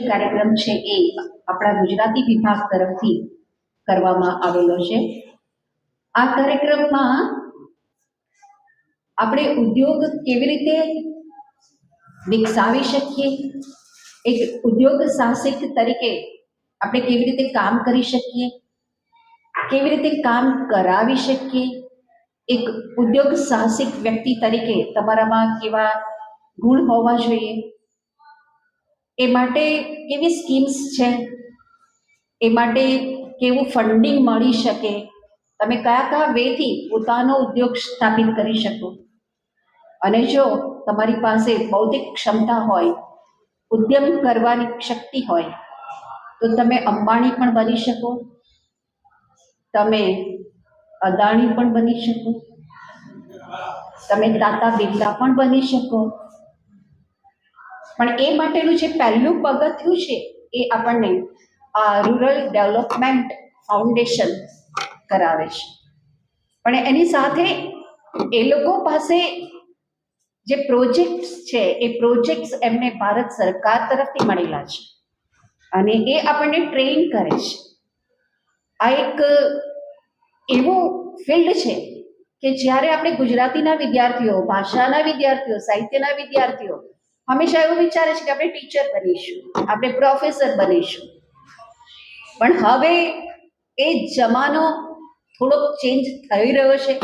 કાર્યક્રમ છે એ આપણા ગુજરાતી વિભાગ તરફથી કરવામાં આવેલો છે. આ કાર્યક્રમમાં આપણે ઉદ્યોગ કેવી રીતે વિકસાવી શકીએ, એક ઉદ્યોગ સાહસિક તરીકે આપણે કેવી રીતે કામ કરી શકીએ, કેવી રીતે કામ કરાવી શકીએ, એક ઉદ્યોગ સાહસિક વ્યક્તિ તરીકે તમારામાં કેવા ગુણ હોવા જોઈએ, એ માટે કેવી સ્કીમ્સ છે, એ માટે કેવું ફંડિંગ મળી શકે, તમે કયા કયા વેથી પોતાનો ઉદ્યોગ સ્થાપિત કરી શકો. અને જો તમારી પાસે બૌદ્ધિક ક્ષમતા હોય, ઉદ્યમ કરવાની શક્તિ હોય, તો તમે અંબાણી પણ બની શકો, તમે અદાણી પણ બની શકો, તમે તાતા બિરલા પણ બની શકો. પણ એ માટેનું જે પહેલું પગથિયું છે એ આપણને આ રૂરલ ડેવલપમેન્ટ ફાઉન્ડેશન કરાવે છે. પણ એની સાથે એ લોકો પાસે જે પ્રોજેક્ટ્સ છે એ પ્રોજેક્ટ્સ એમને ભારત સરકાર તરફથી મળેલા છે અને એ આપણને ટ્રેન કરે છે. આ એક એવું ફિલ્ડ છે કે જ્યારે આપણે ગુજરાતીના વિદ્યાર્થીઓ, ભાષાના વિદ્યાર્થીઓ, સાહિત્યના વિદ્યાર્થીઓ હંમેશા એવું વિચારે છે કે આપણે ટીચર બનીશું, આપણે પ્રોફેસર બનીશું. પણ હવે એ જમાનો થોડોક ચેન્જ થઈ રહ્યો છે.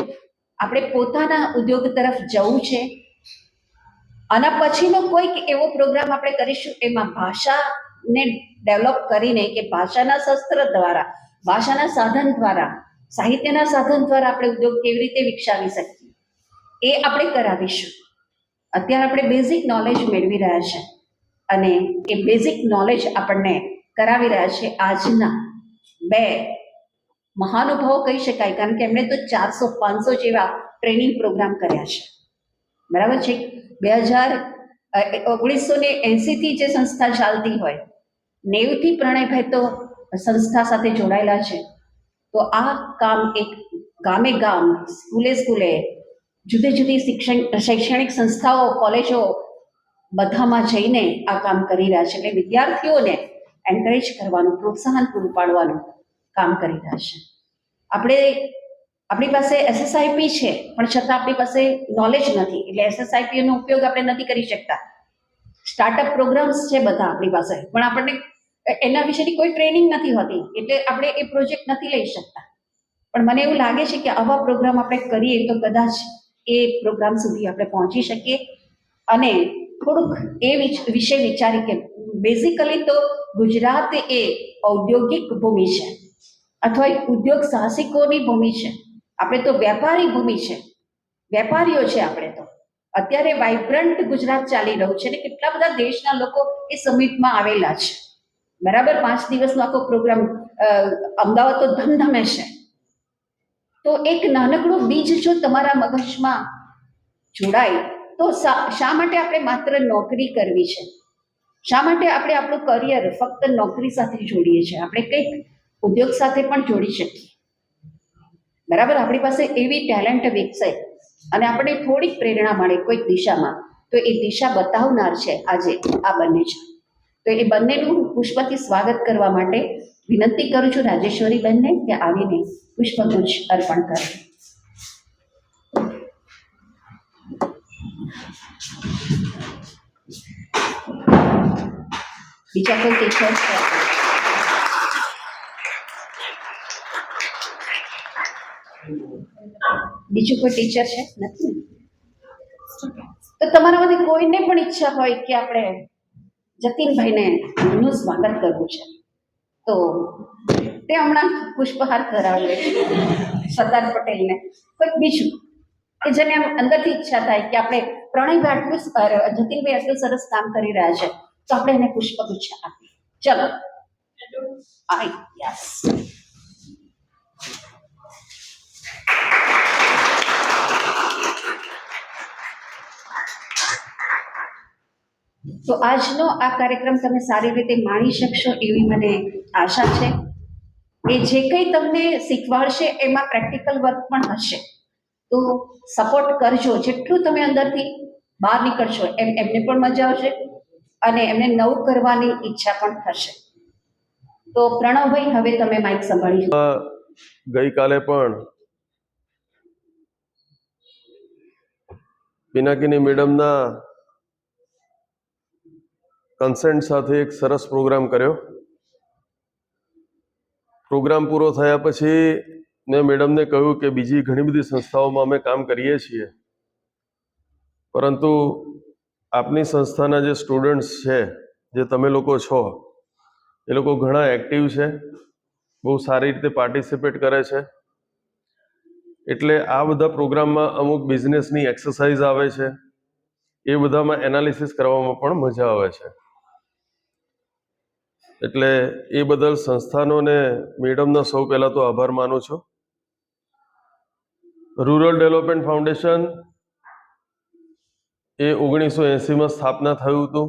આપણે પોતાના ઉદ્યોગ તરફ જવું છે. આના પછીનો કોઈક એવો પ્રોગ્રામ આપણે કરીશું એમાં ભાષાને ડેવલપ કરીને કે ભાષાના શસ્ત્ર દ્વારા, ભાષાના સાધન દ્વારા, સાહિત્યના સાધન દ્વારા આપણે ઉદ્યોગ કેવી રીતે વિકસાવી શકીએ એ આપણે કરાવીશું. અત્યારે આપણે બેઝિક નોલેજ મેળવી રહ્યા છે અને એ બેઝિક નોલેજ આપણને કરાવી રહ્યા છે આજના બે મહાનુભાવો કહી શકાય, કારણ કે એમણે તો 400-500 જેવા ટ્રેનિંગ પ્રોગ્રામ કર્યા છે. બરાબર છે. 1980થી જે સંસ્થા ચાલતી હોય, 90થી પ્રણયભાઈ તો સંસ્થા સાથે જોડાયેલા છે. તો આ કામ એક ગામે ગામ, સ્કૂલે સ્કૂલે, જુદી જુદી શૈક્ષણિક સંસ્થાઓ, કોલેજો બધામાં જઈને આ કામ કરી રહ્યા છે. એટલે વિદ્યાર્થીઓને એન્કરેજ કરવાનું, પ્રોત્સાહન પૂરું પાડવાનું કામ કરી રહ્યા છે. આપણી પાસે SSIP છે પણ છતાં આપણી પાસે નોલેજ નથી, એટલે SSIPનો ઉપયોગ આપણે નથી કરી શકતા. સ્ટાર્ટઅપ પ્રોગ્રામ્સ છે બધા આપણી પાસે, પણ આપણને એના વિશેની કોઈ ટ્રેનિંગ નથી હોતી, એટલે આપણે એ પ્રોજેક્ટ નથી લઈ શકતા. પણ મને એવું લાગે છે કે આવા પ્રોગ્રામ આપણે કરીએ તો કદાચ એ પ્રોગ્રામ સુધી આપણે પહોંચી શકીએ. અને થોડુંક એ વિશે વિચારી કે બેઝિકલી તો ગુજરાત એ ઔદ્યોગિક ભૂમિ છે અથવા ઉદ્યોગ સાહસિકોની ભૂમિ છે. આપણે તો વ્યાપારી ભૂમિ છે, વેપારીઓ છે આપણે તો. અત્યારે વાઇબ્રન્ટ ગુજરાત ચાલી રહ્યું છે ને કેટલા બધા દેશના લોકો એ સમિટમાં આવેલા છે. બરાબર, 5 દિવસનો આખો પ્રોગ્રામ અમદાવાદ તો ધમધમે છે. તો એક નાનકડું બીજ જો તમારા મગજમાં જોડાય તો શા માટે આપણે માત્ર નોકરી કરવી છે? શા માટે આપણે આપણું કરિયર ફક્ત નોકરી સાથે જોડીએ છીએ? આપણે કંઈક ઉદ્યોગ સાથે પણ જોડી શકીએ. બરાબર, આપણી પાસે એવી ટેલેન્ટ વિકસે અને આપણને થોડીક પ્રેરણા મળે કોઈક દિશામાં, તો એ દિશા બતાવનાર છે આજે આ બંને છે. તો એ બંનેનું પુષ્પથી સ્વાગત કરવા માટે વિનંતી કરું છું રાજેશ્વરી બેનને કે આવીને પુષ્પગુચ્છ અર્પણ કરે. બીજા કોઈ ટીચર છે? બીજું કોઈ ટીચર છે? નથી. તો તમારામાંથી કોઈને પણ ઈચ્છા હોય કે આપણે જતીનભાઈને નું સ્વાગત કરવું છે તો તે હમણાં પુષ્પહાર કરાવે સરદાર પટેલને. કોઈક બીજું કે જેને આમ અંદરથી ઈચ્છા થાય કે આપણે પ્રણયભાઈ જતીનભાઈ આટલું સરસ કામ કરી રહ્યા છે તો આપણે એને પુષ્પગુચ્છ આપીએ. ચલો, યસ. તો આજનો આ કાર્યક્રમ તમે સારી રીતે માણી શકશો એવી મને આશા છે. એ જે કંઈ તમને શીખવાડશે એમાં પ્રેક્ટિકલ વર્ક પણ હશે, તો સપોર્ટ કરજો. જેટલું તમે અંદરથી બહાર નીકળશો એમ એમને પણ મજા આવશે અને એમને નવું કરવાની ઈચ્છા પણ થશે. તો પ્રણવભાઈ, હવે તમે માઇક સંભાળી લો. ગઈકાલે પણ પિનાકીની મેડમના કન્સેન્ટ સાથે એક સરસ પ્રોગ્રામ કર્યો. પ્રોગ્રામ પૂરો થયા પછી મેં મેડમને કહ્યું કે બીજી ઘણી બધી સંસ્થાઓમાં અમે કામ કરીએ છીએ, પરંતુ આપની સંસ્થાના જે સ્ટુડન્ટ્સ છે, જે તમે લોકો છો, એ લોકો ઘણા એક્ટિવ છે, બહુ સારી રીતે પાર્ટિસિપેટ કરે છે. એટલે આ બધા પ્રોગ્રામમાં અમુક બિઝનેસની એક્સરસાઇઝ આવે છે, એ બધામાં એનાલિસિસ કરવામાં પણ મજા આવે છે. એટલે એ બદલ સંસ્થાનો ને મેડમનો સૌ પહેલા તો આભાર માનું છું. રૂરલ ડેવલપમેન્ટ ફાઉન્ડેશન એ 1980માં સ્થાપના થયું હતું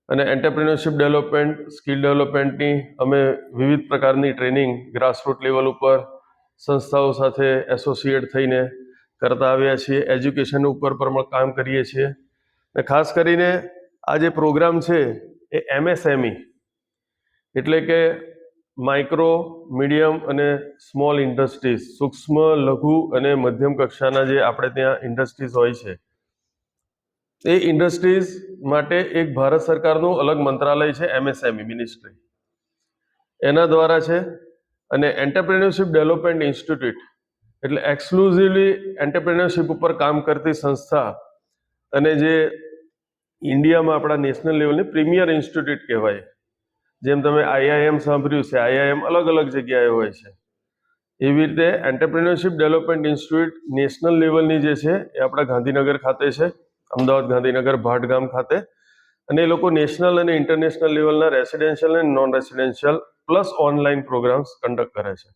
અને એન્ટરપ્રિન્યોરશિપ ડેવલપમેન્ટ, સ્કિલ ડેવલપમેન્ટની અમે વિવિધ પ્રકારની ટ્રેનિંગ ગ્રાસરૂટ લેવલ ઉપર સંસ્થાઓ સાથે એસોસિએટ થઈને કરતા આવ્યા છીએ. એજ્યુકેશન ઉપર પણ કામ કરીએ છીએ. અને ખાસ કરીને આ જે પ્રોગ્રામ છે એ MSME એટલે કે માઇક્રો, મીડિયમ અને સ્મોલ ઇન્ડસ્ટ્રીઝ, સૂક્ષ્મ, લઘુ અને મધ્યમ કક્ષાના જે આપણે ત્યાં ઇન્ડસ્ટ્રીઝ હોય છે, એ ઇન્ડસ્ટ્રીઝ માટે એક ભારત સરકારનું અલગ મંત્રાલય છે, MSME મિનિસ્ટ્રી, એના દ્વારા છે. અને એન્ટરપ્રિન્યોરશિપ ડેવલપમેન્ટ ઇન્સ્ટિટ્યૂટ એટલે એક્સક્લુઝિવલી એન્ટરપ્રિન્યોરશિપ ઉપર કામ કરતી સંસ્થા, અને જે ઇન્ડિયામાં આપણા નેશનલ લેવલની પ્રીમિયર ઇન્સ્ટિટ્યૂટ કહેવાય. જેમ તમે IIM સાંભળ્યું છે, IIM અલગ અલગ જગ્યાએ હોય છે, એવી રીતે એન્ટરપ્રિન્યોરશિપ ડેવલપમેન્ટ ઇન્સ્ટિટ્યૂટ નેશનલ લેવલની જે છે એ આપણા ગાંધીનગર ખાતે છે, અમદાવાદ, ગાંધીનગર, ભાટગામ ખાતે. અને એ લોકો નેશનલ અને ઇન્ટરનેશનલ લેવલના રેસિડેન્શિયલ અને non residential plus online programs conduct કરે છે.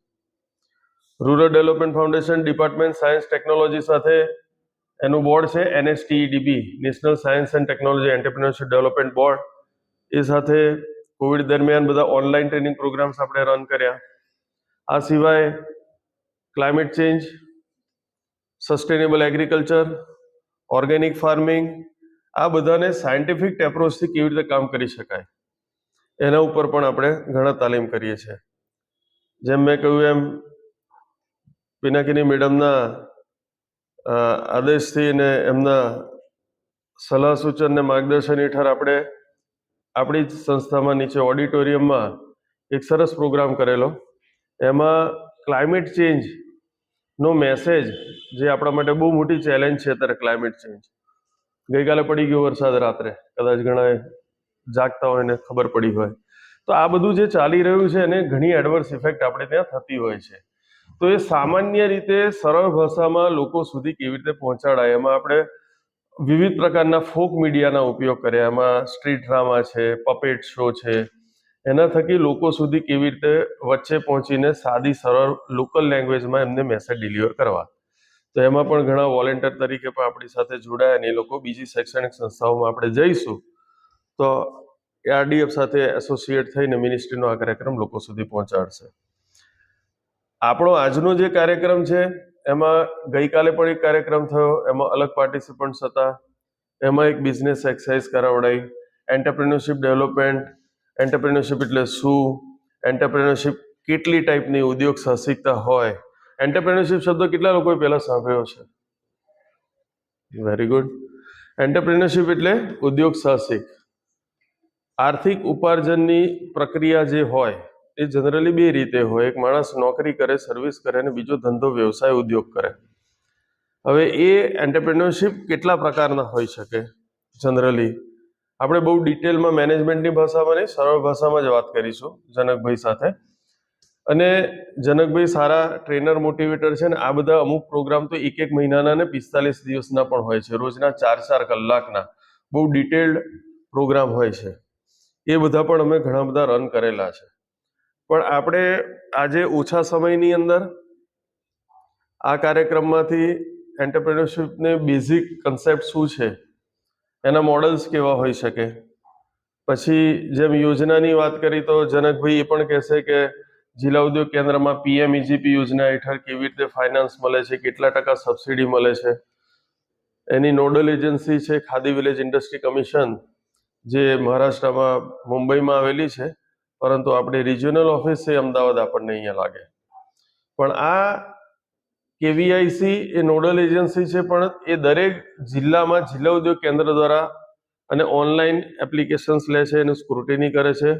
Rural development foundation department science technology સાથે એનું બોર્ડ છે NSTEDB, national science and technology entrepreneurship development board. એ સાથે કોવિડ દરમિયાન બધા ઓનલાઈન ટ્રેનિંગ પ્રોગ્રામ્સ આપણે રન કર્યા. આ સિવાય climate change, sustainable agriculture, organic farming, આ બધાને સાયન્ટિફિક એપ્રોચથી કેવી રીતે કામ કરી શકાય એના ઉપર પણ આપણે ઘણા તાલીમ કરીએ છીએ. જેમ મેં કહ્યું એમ, પિનાકીની મેડમના આદેશથી ને એમના સલાહ સૂચન ને માર્ગદર્શન હેઠળ આપણે આપણી જ સંસ્થામાં નીચે ઓડિટોરિયમમાં એક સરસ પ્રોગ્રામ કરેલો. એમાં ક્લાઇમેટ ચેન્જનો મેસેજ, જે આપણા માટે બહુ મોટી ચેલેન્જ છે અત્યારે, ક્લાઇમેટ ચેન્જ. ગઈકાલે પડી ગયો વરસાદ રાત્રે, કદાચ ઘણા જાગતા હોય ને ખબર પડી હોય. તો આ બધું જે ચાલી રહ્યું છે એને ઘણી એડવર્સ ઇફેક્ટ આપણે ત્યાં થતી હોય છે. તો એ સામાન્ય રીતે સરળ ભાષામાં લોકો સુધી કેવી રીતે પહોંચાડાય, એમાં આપણે વિવિધ પ્રકારના ફોક મીડિયાના ઉપયોગ કર્યા. એમાં સ્ટ્રીટ ડ્રામા છે, પપેટ શો છે, એના થકી લોકો સુધી કેવી રીતે વચ્ચે પહોંચીને સાદી સરળ લોકલ લેંગ્વેજમાં એમને મેસેજ ડિલિવર કરવા. તો એમાં પણ ઘણા વોલેન્ટિયર તરીકે પણ આપણી સાથે જોડાયા, અને એ લોકો બીજી શૈક્ષણિક સંસ્થાઓમાં આપણે જઈશું તો RDF સાથે એસોસિએટ થઈને મિનિસ્ટ્રીનો આ કાર્યક્રમ લોકો સુધી પહોંચાડશે. આપણો આજનો જે કાર્યક્રમ છે એમાં ગઈકાલે પણ એક કાર્યક્રમ થયો, એમાં અલગ પાર્ટિસિપન્ટ્સ હતા. એમાં એક બિઝનેસ એક્સરસાઇઝ કરાવડાઈ, એન્ટરપ્રિન્યોરશિપ ડેવલપમેન્ટ, એન્ટરપ્રિન્યોરશિપ એટલે શું, એન્ટરપ્રિન્યોરશિપ કેટલી ટાઈપની ઉદ્યોગ સાહસિકતા હોય. એન્ટરપ્રિન્યોરશિપ શબ્દ કેટલા લોકોએ પહેલા સાંભળ્યો છે? Very good. એન્ટરપ્રિન્યોરશિપ એટલે ઉદ્યોગ સાહસિક. આર્થિક ઉપાર્જનની પ્રક્રિયા જે હોય એ જનરલી બે રીતે હોય. એક માણસ નોકરી કરે, સર્વિસ કરે, અને બીજો ધંધો, વ્યવસાય, ઉદ્યોગ કરે. હવે એ એન્ટરપ્રિન્યોરશિપ કેટલા પ્રકારના હોઈ શકે? જનરલી આપણે બહુ ડિટેલમાં મેનેજમેન્ટની ભાષામાં નહીં, સરળ ભાષામાં જ વાત કરીશું જનકભાઈ સાથે. અને જનકભાઈ સારા ટ્રેનર, મોટિવેટર છે ને. આ બધા અમુક પ્રોગ્રામ તો એક મહિનાના ને 45 દિવસના પણ હોય છે, રોજના 4-4 કલાકના બહુ ડિટેલ્ડ પ્રોગ્રામ હોય છે. એ બધા પણ અમે ઘણા બધા રન કરેલા છે. પણ આપણે આજે ઓછા સમયની અંદર આ કાર્યક્રમમાંથી એન્ટરપ્રિન્યોરશિપને બેઝિક કન્સેપ્ટ શું છે, એના મોડલ્સ કેવા હોઈ શકે, પછી જેમ યોજનાની વાત કરી તો જનકભાઈ એ પણ કહેશે કે જિલ્લા ઉદ્યોગ કેન્દ્રમાં PMEGP યોજના હેઠળ કેવી રીતે ફાઇનાન્સ મળે છે, કેટલા ટકા સબસિડી મળે છે. એની નોડલ એજન્સી છે ખાદી વિલેજ ઇન્ડસ્ટ્રી કમિશન, જે મહારાષ્ટ્રમાં મુંબઈમાં આવેલી છે, પરંતુ આપણી રિજિયોનલ ઓફિસ છે અમદાવાદ આપણને અહીંયા લાગે. પણ આ કેવીઆઈસી એ નોડલ એજન્સી છે, પણ એ દરેક જિલ્લામાં જિલ્લા ઉદ્યોગ કેન્દ્ર દ્વારા અને ઓનલાઈન એપ્લિકેશન્સ લે છે, એનું સ્ક્રુટિની કરે છે.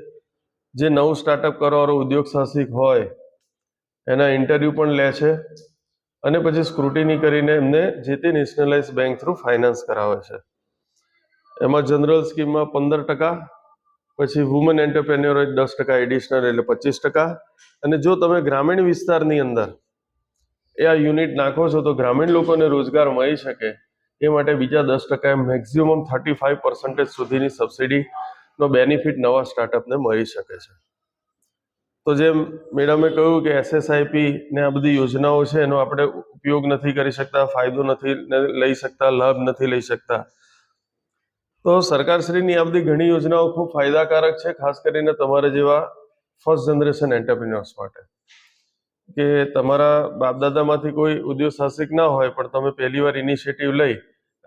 જે નવું સ્ટાર્ટઅપ કરવાવાળો ઉદ્યોગ સાહસિક હોય એના ઇન્ટરવ્યૂ પણ લે છે અને પછી સ્ક્રુટિની કરીને એમને જે તે નેશનલાઇઝ બેંક થ્રુ ફાઇનાન્સ કરાવે છે. એમાં જનરલ સ્કીમમાં 15%, પછી વુમન એન્ટરપ્રેન્યોર 10% એડિશનલ એટલે 25%. અને જો તમે ગ્રામીણ વિસ્તારની અંદર એ આ યુનિટ નાખો છો તો ગ્રામીણ લોકોને રોજગાર મળી શકે એ માટે બીજા 10% મેક્સિમમ 35% સુધીની સબસિડીનો બેનિફિટ નવા સ્ટાર્ટઅપને મળી શકે છે. તો જેમ મેડમે કહ્યું કે SSIP ને આ બધી યોજનાઓ છે એનો આપણે ઉપયોગ નથી કરી શકતા, ફાયદો નથી લઈ શકતા, લાભ નથી લઈ શકતા. તો સરકારશ્રીની આ બધી ઘણી યોજનાઓ ખૂબ ફાયદાકારક છે, ખાસ કરીને તમારા જેવા ફર્સ્ટ જનરેશન એન્ટરપ્રિન્યોર્સ માટે, કે તમારા બાપ દાદામાંથી કોઈ ઉદ્યોગ સાહસિક ના હોય પણ તમે પહેલી વાર ઇનિશિયેટિવ લઈ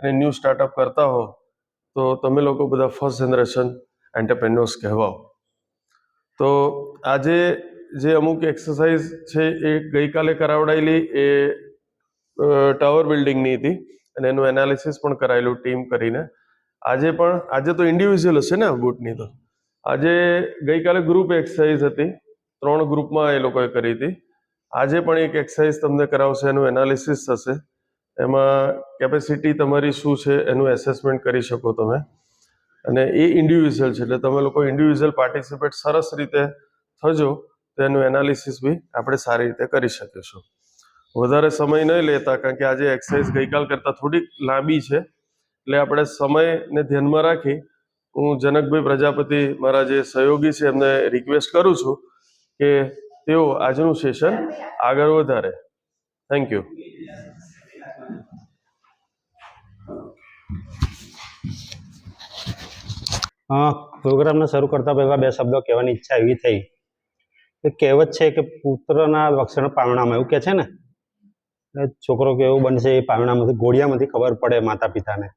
અને ન્યૂ સ્ટાર્ટઅપ કરતા હો તો તમે લોકો બધા ફર્સ્ટ જનરેશન એન્ટરપ્રેન્યોર્સ કહેવાઓ. તો આજે જે અમુક એક્સરસાઇઝ છે એ ગઈકાલે કરાવડાયેલી એ ટાવર બિલ્ડિંગની હતી અને એનું એનાલિસિસ પણ કરાયેલું ટીમ કરીને. આજે તો ઇન્ડિવિજ્યુઅલ હશે ને બૂટની, તો આજે ગઈકાલે ગ્રુપ એક્સરસાઇઝ હતી, 3 ગ્રુપમાં એ લોકોએ કરી હતી. આજે પણ એક એક્સરસાઇઝ તમને કરાવશે, એનું એનાલિસિસ થશે, એમાં કેપેસિટી તમારી શું છે એનું એસેસમેન્ટ કરી શકો તમે. અને એ ઇન્ડિવિજ્યુઅલ છે એટલે તમે લોકો ઇન્ડિવિજ્યુઅલ પાર્ટિસિપેટ સરસ રીતે થજો તો એનું એનાલિસિસ બી આપણે સારી રીતે કરી શકીશું. વધારે સમય નહીં લેતા, કારણ કે આજે એક્સરસાઇઝ ગઈકાલ કરતાં થોડીક લાંબી છે, એટલે આપણે સમયને ધ્યાનમાં રાખી હું જનકભાઈ પ્રજાપતિ મારા જે સહયોગી છે એમને રિક્વેસ્ટ કરું છું કે તેઓ આજનું સેશન આગળ વધારે. Thank you. પ્રોગ્રામને શરૂ કરતા પહેલા 2 શબ્દો કહેવાની ઈચ્છા એવી થઈ કે કહેવત છે કે પુત્રના લક્ષણ પારણામાં, એવું કે છે ને, છોકરો કેવું બનશે એ પારણામાંથી ઘોડિયામાંથી ખબર પડે માતા પિતાને,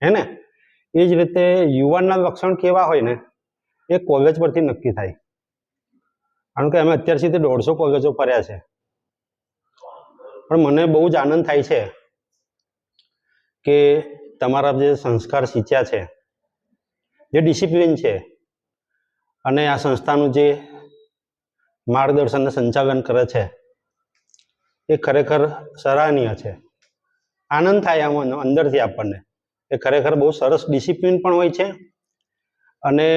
હે ને? એ જ રીતે યુવાનના લક્ષણ કેવા હોય ને એ કોલેજ પરથી નક્કી થાય. કારણ કે અમે અત્યાર સુધી 150 કોલેજો ફર્યા છે, પણ મને બહુ જ આનંદ થાય છે કે તમારા જે સંસ્કાર શીખ્યા છે, જે ડિસિપ્લિન છે, અને આ સંસ્થાનું જે માર્ગદર્શન સંચાલન કરે છે એ ખરેખર સરાહનીય છે. આનંદ થાય આમાં અંદરથી આપણને એ ખરેખર બહુ સરસ ડિસિપ્લિન પણ હોય છે. અને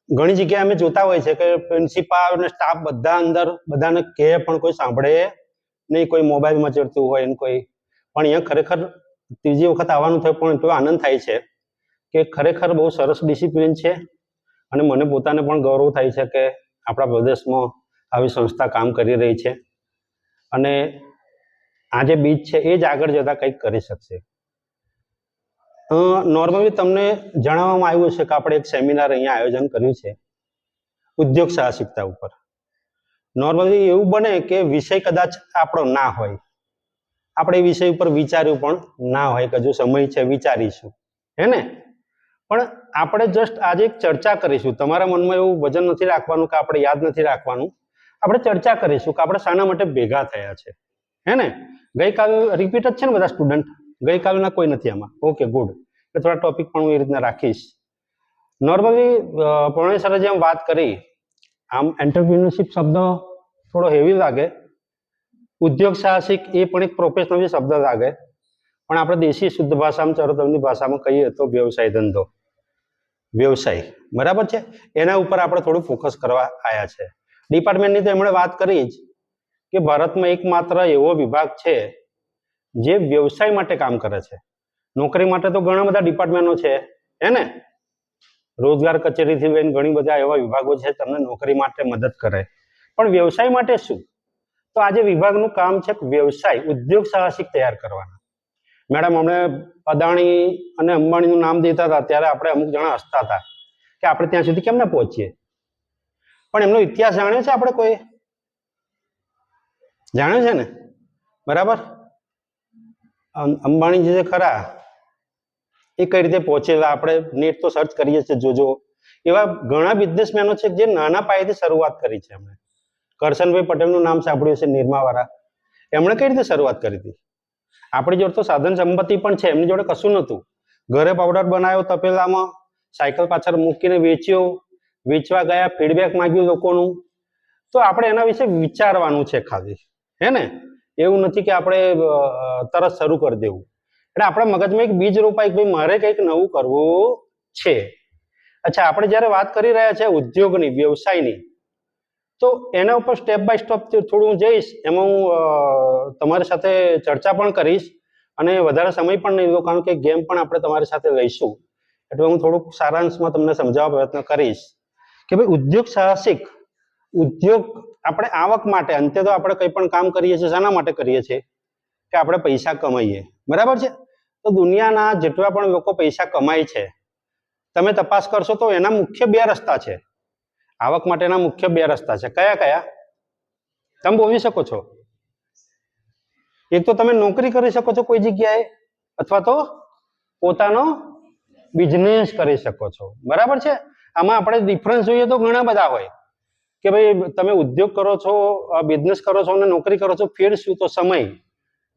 ઘણી જગ્યાએ અમે જોતા હોય છે કે પ્રિન્સિપાલ અને સ્ટાફ બધા અંદર બધાને કહે પણ કોઈ સાંભળે નહીં, કોઈ મોબાઈલમાં ચડતું હોય ને કોઈ. પણ અહીંયા ખરેખર ત્રીજી વખત આવવાનું થયું પણ એટલો આનંદ થાય છે કે ખરેખર બહુ સરસ ડિસિપ્લિન છે. અને મને પોતાને પણ ગૌરવ થાય છે કે આપણા પ્રદેશમાં આવી સંસ્થા કામ કરી રહી છે અને આ જે બીજ છે એ જ આગળ જતા કંઈક કરી શકશે. નોર્મલી તમને જણાવવામાં આવ્યું છે કે આપણે એક સેમિનાર અહીંયા આયોજન કર્યું છે ઉદ્યોગ સાહસિકતા ઉપર. નોર્મલી એવું બને કે વિષય કદાચ આપણો ના હોય, આપણે એ વિષય ઉપર વિચાર્યું પણ ના હોય કે હજુ સમય છે વિચારીશું, હે ને? પણ આપણે જસ્ટ આજે એક ચર્ચા કરીશું. તમારા મનમાં એવું વજન નથી રાખવાનું કે આપણે યાદ નથી રાખવાનું, આપણે ચર્ચા કરીશું કે આપણે શાના માટે ભેગા થયા છે, હે ને? ગઈકાલ રિપીટ જ છે ને બધા સ્ટુડન્ટ? ગઈકાલના કોઈ નથી આમાં? Okay, good. એટલે થોડા ટોપિક પણ હું એ રીતના રાખીશ. નોર્મલી પ્રણય સરે જેમ વાત કરી, આમ એન્ટરપ્રિન્યોરશિપ શબ્દ થોડો હેવી લાગે, ઉદ્યોગ સાહસિક એ પણ એક પ્રોફેશનલ શબ્દ લાગે, પણ આપણે દેશી શુદ્ધ ભાષામાં ચરોતરની ભાષામાં કહીએ તો વ્યવસાય, ધંધો, વ્યવસાય, બરાબર છે? એના ઉપર આપણે થોડું ફોકસ કરવા આવ્યા છે. ડિપાર્ટમેન્ટની તો એમણે વાત કરી જ કે ભારતમાં એકમાત્ર એવો વિભાગ છે જે વ્યવસાય માટે કામ કરે છે. નોકરી માટે તો ઘણા બધા ડિપાર્ટમેન્ટો છે, હે ને? રોજગાર કચેરીથી લઈને ઘણી બધા એવા વિભાગો છે તમને નોકરી માટે મદદ કરે, પણ વ્યવસાય માટે શું? તો આજે વિભાગનું કામ છે વ્યવસાય, ઉદ્યોગ સાહસિક તૈયાર કરવાના. મેડમ, અમને અદાણી અને અંબાણીનું નામ દેતા હતા ત્યારે આપણે અમુક જણા હસતા હતા કે આપણે ત્યાં સુધી કેમ ના પહોંચીએ. પણ એમનો ઇતિહાસ જાણ્યો છે આપણે કોઈ? જાણ્યો છે ને? બરાબર. અંબાણી જે ખરા એ કઈ રીતે પહોંચેલા, આપણે નેટ તો સર્ચ કરીએ છીએ જોજો. એવા ઘણા બિઝનેસમેનો છે જે નાના પાયેથી શરૂઆત કરી છે. એમણે કરશનભાઈ પટેલનું નામ સાંભળ્યું છે, નિરમાવાળા. એમણે કઈ રીતે શરૂઆત કરી હતી? આપણી જોડે તો સાધન સંપત્તિ પણ છે, એમની જોડે કશું નહોતું. ઘરે પાવડર બનાવ્યો તપેલામાં, સાયકલ પાછળ મૂકીને વેચ્યો, વેચવા ગયા, ફીડબેક માંગ્યું લોકોનું. તો આપણે એના વિશે વિચારવાનું છે ખાલી, હે ને? એવું નથી કે આપણે તરત શરૂ કરી દેવું. એટલે આપણા મગજમાં એક બીજ રોપાય કે ભાઈ મારે કંઈક નવું કરવું છે. અચ્છા, આપણે જ્યારે વાત કરી રહ્યા છે ઉદ્યોગની, વ્યવસાયની, તો એના ઉપર સ્ટેપ બાય સ્ટેપ થોડું હું જઈશ. એમાં હું તમારી સાથે ચર્ચા પણ કરીશ અને વધારે સમય પણ નહીં લો, કારણ કે ગેમ પણ આપણે તમારી સાથે લઈશું. એટલે હું થોડુંક સારાંશમાં તમને સમજાવવા પ્રયત્ન કરીશ કે ભાઈ ઉદ્યોગ સાહસિક, ઉદ્યોગ આપણે આવક માટે, અંતે તો આપણે કંઈ પણ કામ કરીએ છીએ શાના માટે કરીએ છીએ? કે આપણે પૈસા કમાઈએ, બરાબર છે? તો દુનિયાના જેટલા પણ લોકો પૈસા કમાય છે, તમે તપાસ કરશો તો એના મુખ્ય બે રસ્તા છે. આવક માટેના મુખ્ય બે રસ્તા છે. કયા કયા? તમે બોલી શકો છો. એક તો તમે નોકરી કરી શકો છો કોઈ જગ્યાએ, અથવા તો પોતાનો બિઝનેસ કરી શકો છો, બરાબર છે? આમાં આપણે ડિફરન્સ જોઈએ તો ઘણા બધા હોય કે ભાઈ તમે ઉદ્યોગ કરો છો, બિઝનેસ કરો છો અને નોકરી કરો છો, ફેર શું? તો સમય.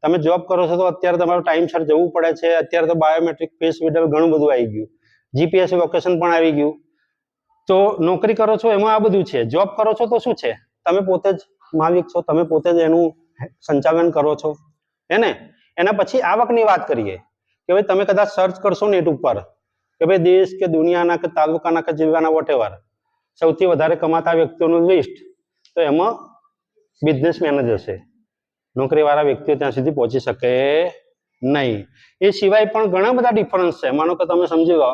તમે જોબ કરો છો તો અત્યારે તમારે ટાઈમસર જવું પડે છે. અત્યારે તો બાયોમેટ્રિક ફેસ વિડલ ઘણું બધું આવી ગયું, જીપીએસ લોકેશન પણ આવી ગયું. તો નોકરી કરો છો એમાં આ બધું છે. જોબ કરો છો તો શું છે? તમે પોતે જ માલિક છો, તમે પોતે જ એનું સંચાલન કરો છો, હે ને? એના પછી આવકની વાત કરીએ કે ભાઈ તમે કદાચ સર્ચ કરશો નેટ ઉપર કે ભાઈ દેશ કે દુનિયાના કે તાલુકાના કે જિલ્લાના વોટેવર સૌથી વધારે કમાતા વ્યક્તિઓનું લિસ્ટ, તો એમાં બિઝનેસમેન જ હશે. નોકરીવાળા વ્યક્તિઓ ત્યાં સુધી પહોંચી શકે નહીં. એ સિવાય પણ ઘણા બધા ડિફરન્સ છે. માનો કે તમે સમજી લો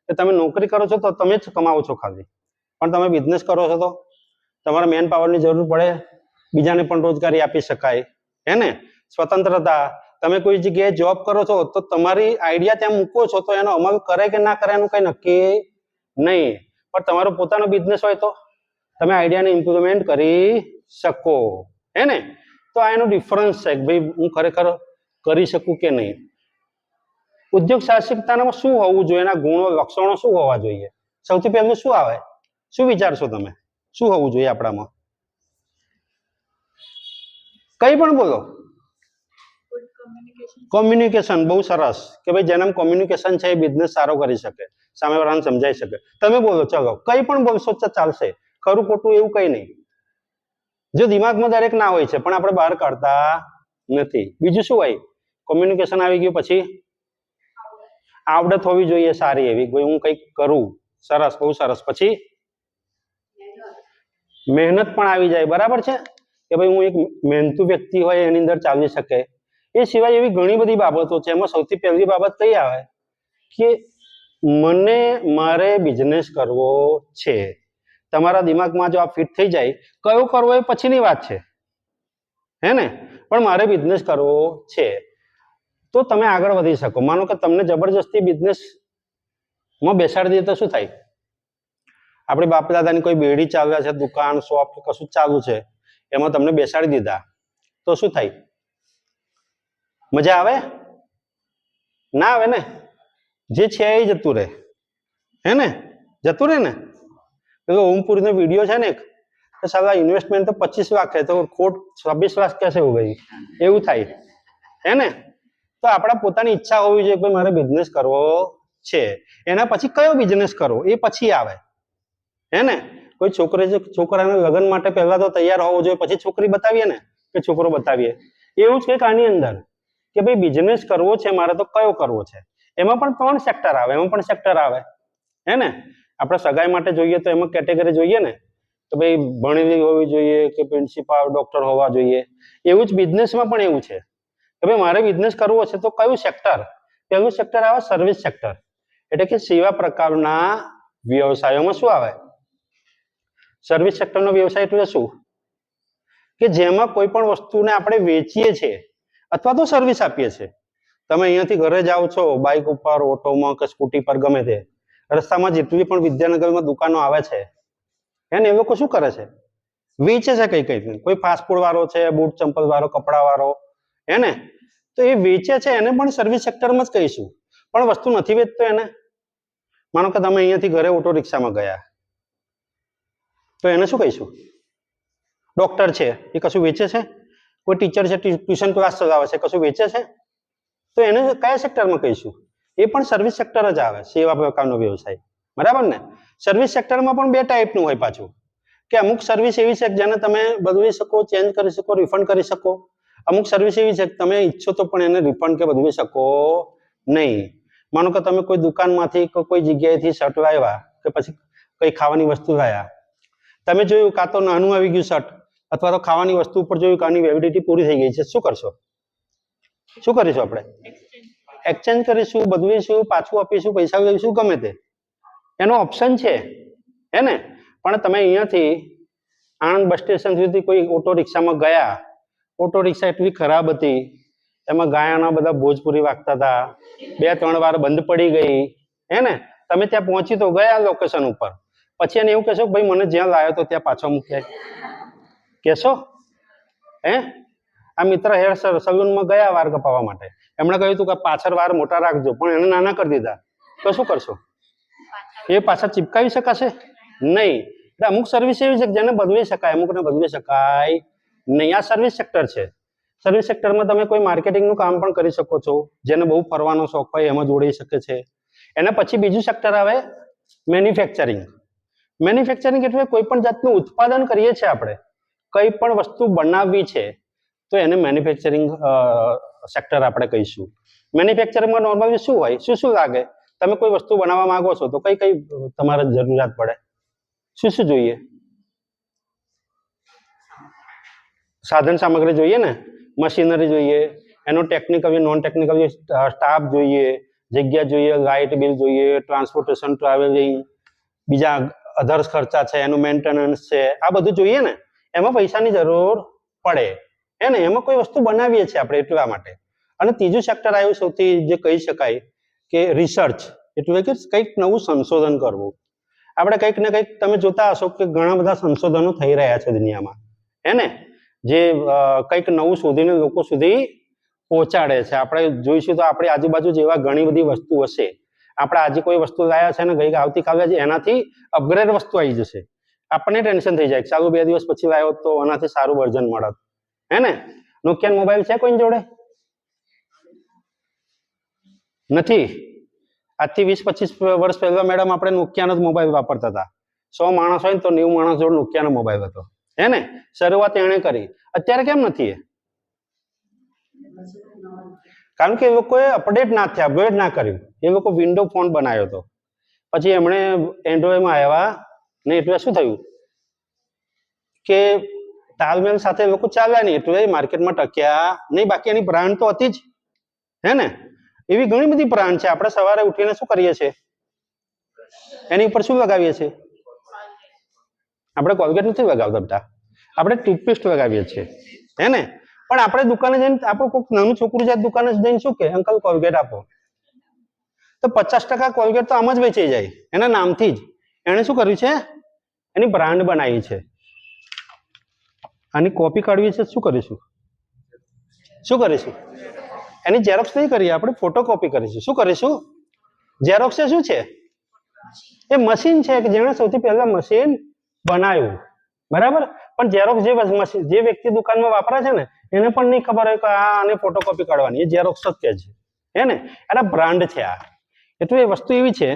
કે તમે નોકરી કરો છો તો તમે જ કમાવો છો ખાલી, પણ તમે બિઝનેસ કરો છો તો તમારે મેન પાવરની જરૂર પડે, બીજાને પણ રોજગારી આપી શકાય, હે ને? સ્વતંત્રતા. તમે કોઈ જગ્યાએ જોબ કરો છો તો તમારી આઈડિયા ત્યાં મૂકો છો તો એનો અમલ કરે કે ના કરે એનું કંઈ નક્કી નહીં. પણ તમારો પોતાનો બિઝનેસ હોય તો તમે આઈડિયાને ઇમ્પ્લિમેન્ટ કરી શકો, હે ને? તો આ એનો ડિફરન્સ છે કે ભાઈ હું ખરેખર કરી શકું કે નહીં. ઉદ્યોગ સાહસિકતામાં શું હોવું જોઈએ? એના ગુણો, લક્ષણો શું હોવા જોઈએ? સૌથી પહેલું શું આવે? શું વિચારશો તમે? શું હોવું જોઈએ આપણામાં? કઈ પણ બોલો. કોમ્યુનિકેશન. બહુ સરસ કે ભાઈ જેનામાં કોમ્યુનિકેશન છે એ બિઝનેસ સારો કરી શકે, સામેવાળાને સમજાઈ શકે. તમે બોલો, ચલો કઈ પણ બોલશો તો ચાલશે, ખરું ખોટું એવું કઈ નહીં. જો દિમાગમાં દરેક ના હોય છે પણ આપણે બહાર કાઢતા નથી. બીજું શું હોય? કોમ્યુનિકેશન આવી ગયું, પછી આવડત હોવી જોઈએ સારી એવી, કોઈ હું કંઈક કરું. સરસ, બહુ સરસ. પછી મહેનત પણ આવી જાય, બરાબર છે? કે ભાઈ હું એક મહેનતુ વ્યક્તિ હોય એની અંદર ચાલી શકે. એ સિવાય એવી ઘણી બધી બાબતો છે. એમાં સૌથી પહેલી બાબત કઈ આવે કે મારે બિઝનેસ કરવો છે. તમારા દિમાગમાં જો આ ફિટ થઈ જાય, કયો કરવો એ પછીની વાત છે, હે ને? પણ મારે બિઝનેસ કરવો છે તો તમે આગળ વધી શકો. માનો કે તમને જબરજસ્તી બિઝનેસમાં બેસાડી દે તો શું થાય? આપણી બાપ દાદાની કોઈ બેડી ચાલ્યા છે, દુકાન, શોપ, કશું ચાલુ છે, એમાં તમને બેસાડી દીધા તો શું થાય? મજા આવે? ના આવે ને? જે છે એ જતું રહે, હે ને? જતું રહે ને? પેલો ઓમપુરીનો વિડીયો છે ને, કે સાલા ઇન્વેસ્ટમેન્ટ તો 25 લાખ છે તો ખોટ 26 લાખ कैसे हो गई? એવું થાય, હે ને? તો આપણા પોતાની ઈચ્છા હોવી જોઈએ કે મારે બિઝનેસ કરવો છે. એના પછી કયો બિઝનેસ કરવો એ પછી આવે, હે ને? કોઈ છોકરાને લગ્ન માટે પહેલા તો તૈયાર હોવો જોઈએ, પછી છોકરી બતાવીએ ને કે છોકરો બતાવીએ. એવું જ કંઈક આની અંદર કે ભાઈ બિઝનેસ કરવો છે મારે તો કયો કરવો છે. એમાં પણ 3 સેક્ટર આવે, એમાં પણ સેક્ટર આવે, હે ને? આપણે સગાઈ માટે જોઈએ તો એમાં કેટેગરી જોઈએ ને, તો ભાઈ ભણેલી હોવી જોઈએ કે પ્રિન્સિપાલ, ડોક્ટર હોવા જોઈએ. એવું જ બિઝનેસમાં પણ એવું છે કે ભાઈ મારે બિઝનેસ કરવો છે તો કયું સેક્ટર? પહેલું સેક્ટર આવે સર્વિસ સેક્ટર, એટલે કે સેવા પ્રકારના વ્યવસાયોમાં શું આવે? સર્વિસ સેક્ટરનો વ્યવસાય એટલે શું? કે જેમાં કોઈ પણ વસ્તુને આપણે વેચીએ છીએ અથવા તો સર્વિસ આપીએ છીએ. તમે અહીંયાથી ઘરે જાઓ છો બાઇક ઉપર, ઓટોમાં કે સ્કૂટી પર, ગમે તે રસ્તામાં જેટલી પણ વિદ્યાનગરમાં દુકાનો આવે છે, એને એ લોકો શું કરે છે? વેચે છે કઈ કઈ. કોઈ ફાસ્ટ ફૂડ વાળો છે, બૂટ ચંપલ વાળો, કપડા વાળો, હે ને? તો એ વેચે છે એને પણ સર્વિસ સેક્ટરમાં જ કહીશું. પણ વસ્તુ નથી વેચતો એને. માનો કે તમે અહીંયાથી ઘરે ઓટો રિક્ષામાં ગયા, તો એને શું કહીશું? ડોક્ટર છે, એ કશું વેચે છે? કોઈ ટીચર છે, ટ્યુશન ક્લાસ ચલાવે છે, કશું વેચે છે? તો એને કયા સેક્ટરમાં કહીશું? એ પણ સર્વિસ સેક્ટર જ આવે, સેવા પ્રકારનો વ્યવસાય, બરાબર ને? સર્વિસ સેક્ટરમાં પણ બે ટાઈપનું હોય પાછું, કે અમુક સર્વિસ એવી છે જેને તમે બદલી શકો, ચેન્જ કરી શકો, રિફંડ કરી શકો. અમુક સર્વિસ એવી છે કે તમે ઈચ્છો તો પણ એને રિફંડ કે બદલી શકો નહીં. માનો કે તમે કોઈ દુકાનમાંથી કોઈ જગ્યાએથી શર્ટ લાવ્યા કે પછી કઈ ખાવાની વસ્તુ લાવ્યા, તમે જોયું કાં તો નાનું આવી ગયું શર્ટ, અથવા તો ખાવાની વસ્તુ ઉપર જોયું કે આની વેલિડિટી પૂરી થઈ ગઈ છે, શું કરશો? શું કરીશું આપણે? એક્સચેન્જ કરીશું, બદલીશું, પાછું આપીશું, પૈસા લઈશું, ગમે તે એનો ઓપ્શન છે, હે ને? પણ તમે અહીંયાથી આણંદ બસ સ્ટેશન સુધી કોઈ ઓટો રિક્ષામાં ગયા, ઓટો રિક્ષા એટલી ખરાબ હતી, એમાં ગાયાના બધા ભોજપુરી વાગતા હતા, 2-3 વાર બંધ પડી ગઈ, હે ને? તમે ત્યાં પહોંચી તો ગયા લોકેશન ઉપર, પછી એને એવું કહેશો કે ભાઈ મને જ્યાં લાવ્યો તો ત્યાં પાછો મૂક્યા, કહેશો? હે? આ મિત્ર હેર સલૂનમાં ગયા વાર કપાવવા માટે, એમણે કહ્યું હતું કે પાછળ વાર મોટા રાખજો, પણ એને નાના કરી દીધા, તો શું કરશો? એ પાછા ચીપકાવી શકાશે નહીં. એટલે અમુક સર્વિસ એવી છે જેને બદલી શકાય, અમુકને બદલી શકાય નહીં. આ સર્વિસ સેક્ટર છે. સર્વિસ સેક્ટરમાં તમે કોઈ માર્કેટિંગનું કામ પણ કરી શકો છો, જેને બહુ ફરવાનો શોખ હોય એમાં જોડાઈ શકે છે. એના પછી બીજું સેક્ટર આવે મેન્યુફેક્ચરિંગ. મેન્યુફેક્ચરિંગ એટલે કોઈ પણ જાતનું ઉત્પાદન કરીએ છીએ આપણે, કઈ પણ વસ્તુ બનાવવી છે તો એને મેન્યુફેક્ચરિંગ સેક્ટર આપણે કહીશું. મેન્યુફેક્ચરિંગમાં નોર્મલી શું હોય, શું શું લાગે? તમે કોઈ વસ્તુ બનાવવા માંગો છો તો કઈ કઈ તમારે જરૂરિયાત પડે? શું શું જોઈએ? સાધન સામગ્રી જોઈએ ને, મશીનરી જોઈએ, એનો ટેકનિકલી નોન ટેકનિકલી સ્ટાફ જોઈએ, જગ્યા જોઈએ, લાઇટ બિલ જોઈએ, ટ્રાન્સપોર્ટેશન, ટ્રાવેલિંગ, બીજા અધર્સ ખર્ચા છે, એનું મેન્ટેનન્સ છે, આ બધું જોઈએ ને. એમાં પૈસાની જરૂર પડે, હે ને? એમાં કોઈ વસ્તુ બનાવીએ છીએ આપણે એટલા માટે. અને ત્રીજું સેક્ટર આવ્યું સૌથી જે કહી શકાય કે રિસર્ચ, એટલે કે કંઈક નવું સંશોધન કરવું. આપણે કંઈક ને કંઈક તમે જોતા હશો કે ઘણા બધા સંશોધનો થઈ રહ્યા છે દુનિયામાં, હે ને? જે કંઈક નવું શોધીને લોકો સુધી પહોંચાડે છે. આપણે જોઈશું તો આપણી આજુબાજુ જેવા ઘણી બધી વસ્તુ હશે. આપણે આજે કોઈ વસ્તુ લાવ્યા છે ને આવતીકાલે જ એનાથી અપગ્રેડ વસ્તુ આવી જશે. આપણને ટેન્શન થઈ જાય, ચાલુ 2 દિવસ પછી લાવ્યો તો એનાથી સારું વર્ઝન મળત, હે ને? નોકિયા મોબાઈલ છે કોઈની જોડે? નથી. આજથી 20-25 વર્ષ પહેલા મેડમ આપણે નોકિયાનો જ મોબાઈલ વાપરતા હતા. 100 માણસ હોય ને તો 90 માણસ જોડે નોકિયાનો મોબાઈલ હતો, હે ને? શરૂઆત એણે કરી. અત્યારે કેમ નથી? કારણ કે એ લોકોએ અપડેટ ના થયા, અપગ્રેડ ના કર્યું. એ લોકો વિન્ડો ફોન બનાવ્યો હતો, પછી એમણે એન્ડ્રોઈડમાં આવ્યા ને, એટલે શું થયું કે તાલમેલ સાથે લોકો ચાલ્યા નહીં, એટલે માર્કેટમાં ટક્યા નહીં. બાકી એની બ્રાન્ડ તો હતી જ, હે ને? એવી ઘણી બધી બ્રાન્ડ છે. આપણે સવારે ઉઠીને શું કરીએ છીએ? એની ઉપર શું લગાવીએ છીએ? આપણે કોલગેટ નથી લગાવતા, આપણે ટૂથપેસ્ટ લગાવીએ છીએ, હે ને? પણ આપણે દુકાને જઈને, આપણું કોઈક નાનું છોકરું જાય દુકાને જઈને શું કે અંકલ કોલગેટ આપો, તો 50% કોલગેટ તો આમ જ વેચાઈ જાય એના નામથી જ. એણે શું કર્યું છે? એની બ્રાન્ડ બનાવી છે. આની કોપી કાઢવી છે, શું કરીશું? શું કરીશું? એની ઝેરોક્સ નહીં કરીએ આપણે, ફોટોકોપી કરીશું. શું કરીશું? ઝેરોક્સ એ શું છે? એ મશીન છે કે જેણે સૌથી પહેલા મશીન બનાવ્યું, બરાબર? પણ ઝેરોક્સ જે વ્યક્તિ દુકાનમાં વાપરે છે ને, એને પણ નહીં ખબર હોય કે આને ફોટોકોપી કાઢવાની, એ ઝેરોક્સ જ કે છે, હે ને? એના બ્રાન્ડ છે આ. એટલે એ વસ્તુ એવી છે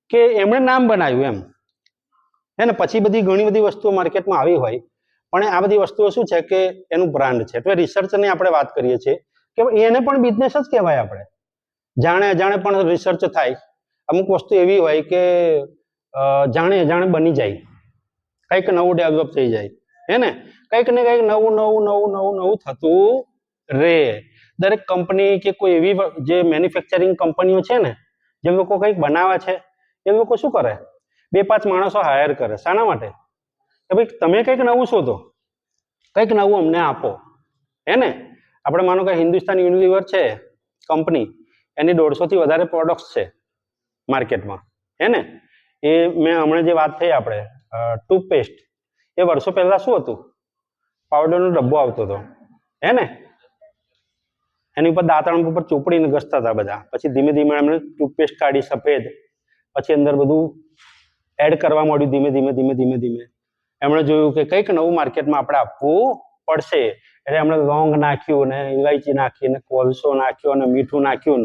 કે એમણે નામ બનાવ્યું એમ, હે ને? પછી બધી ઘણી બધી વસ્તુઓ માર્કેટમાં આવી હોય, પણ આ બધી વસ્તુઓ શું છે કે એનું બ્રાન્ડ છે. એટલે રિસર્ચની આપણે વાત કરીએ છીએ કે એને પણ બિઝનેસ જ કહેવાય. આપણે જાણે અજાણે પણ રિસર્ચ થાય. અમુક વસ્તુ એવી હોય કે જાણે અજાણે બની જાય, કંઈક નવું ડેવલપ થઈ જાય, હે ને? કંઈક ને કંઈક નવું થતું રહે. દરેક કંપની કે કોઈ એવી જે મેન્યુફેક્ચરિંગ કંપનીઓ છે ને, જે લોકો કંઈક બનાવે છે, એ લોકો શું કરે? 2-5 માણસો હાયર કરે. શાના માટે? કે ભાઈ તમે કંઈક નવું શોધો, કંઈક નવું અમને આપો, હે ને? આપણે માનો કે હિન્દુસ્તાન યુનિલિવર છે કંપની, એની 150 થી વધારે પ્રોડક્ટ્સ છે માર્કેટમાં, હે ને? એ મેં હમણાં જે વાત થઈ આપણે ટૂથપેસ્ટ, એ વર્ષો પહેલા શું હતું? પાવડરનો ડબ્બો આવતો હતો, હે ને? એની ઉપર દાંતણ ઉપર ચોપડીને ઘસતા હતા બધા. પછી ધીમે ધીમે એમણે ટૂથપેસ્ટ કાઢી સફેદ, પછી અંદર બધું એડ કરવા માંડ્યું ધીમે ધીમે ધીમે ધીમે ધીમે. એમણે જોયું કે કંઈક નવું માર્કેટમાં આપણે આપવું પડશે, એટલે એમણે લોંગ નાખ્યું ને ઇલાયચી નાખી ને કોલસો નાખ્યો અને મીઠું નાખ્યું,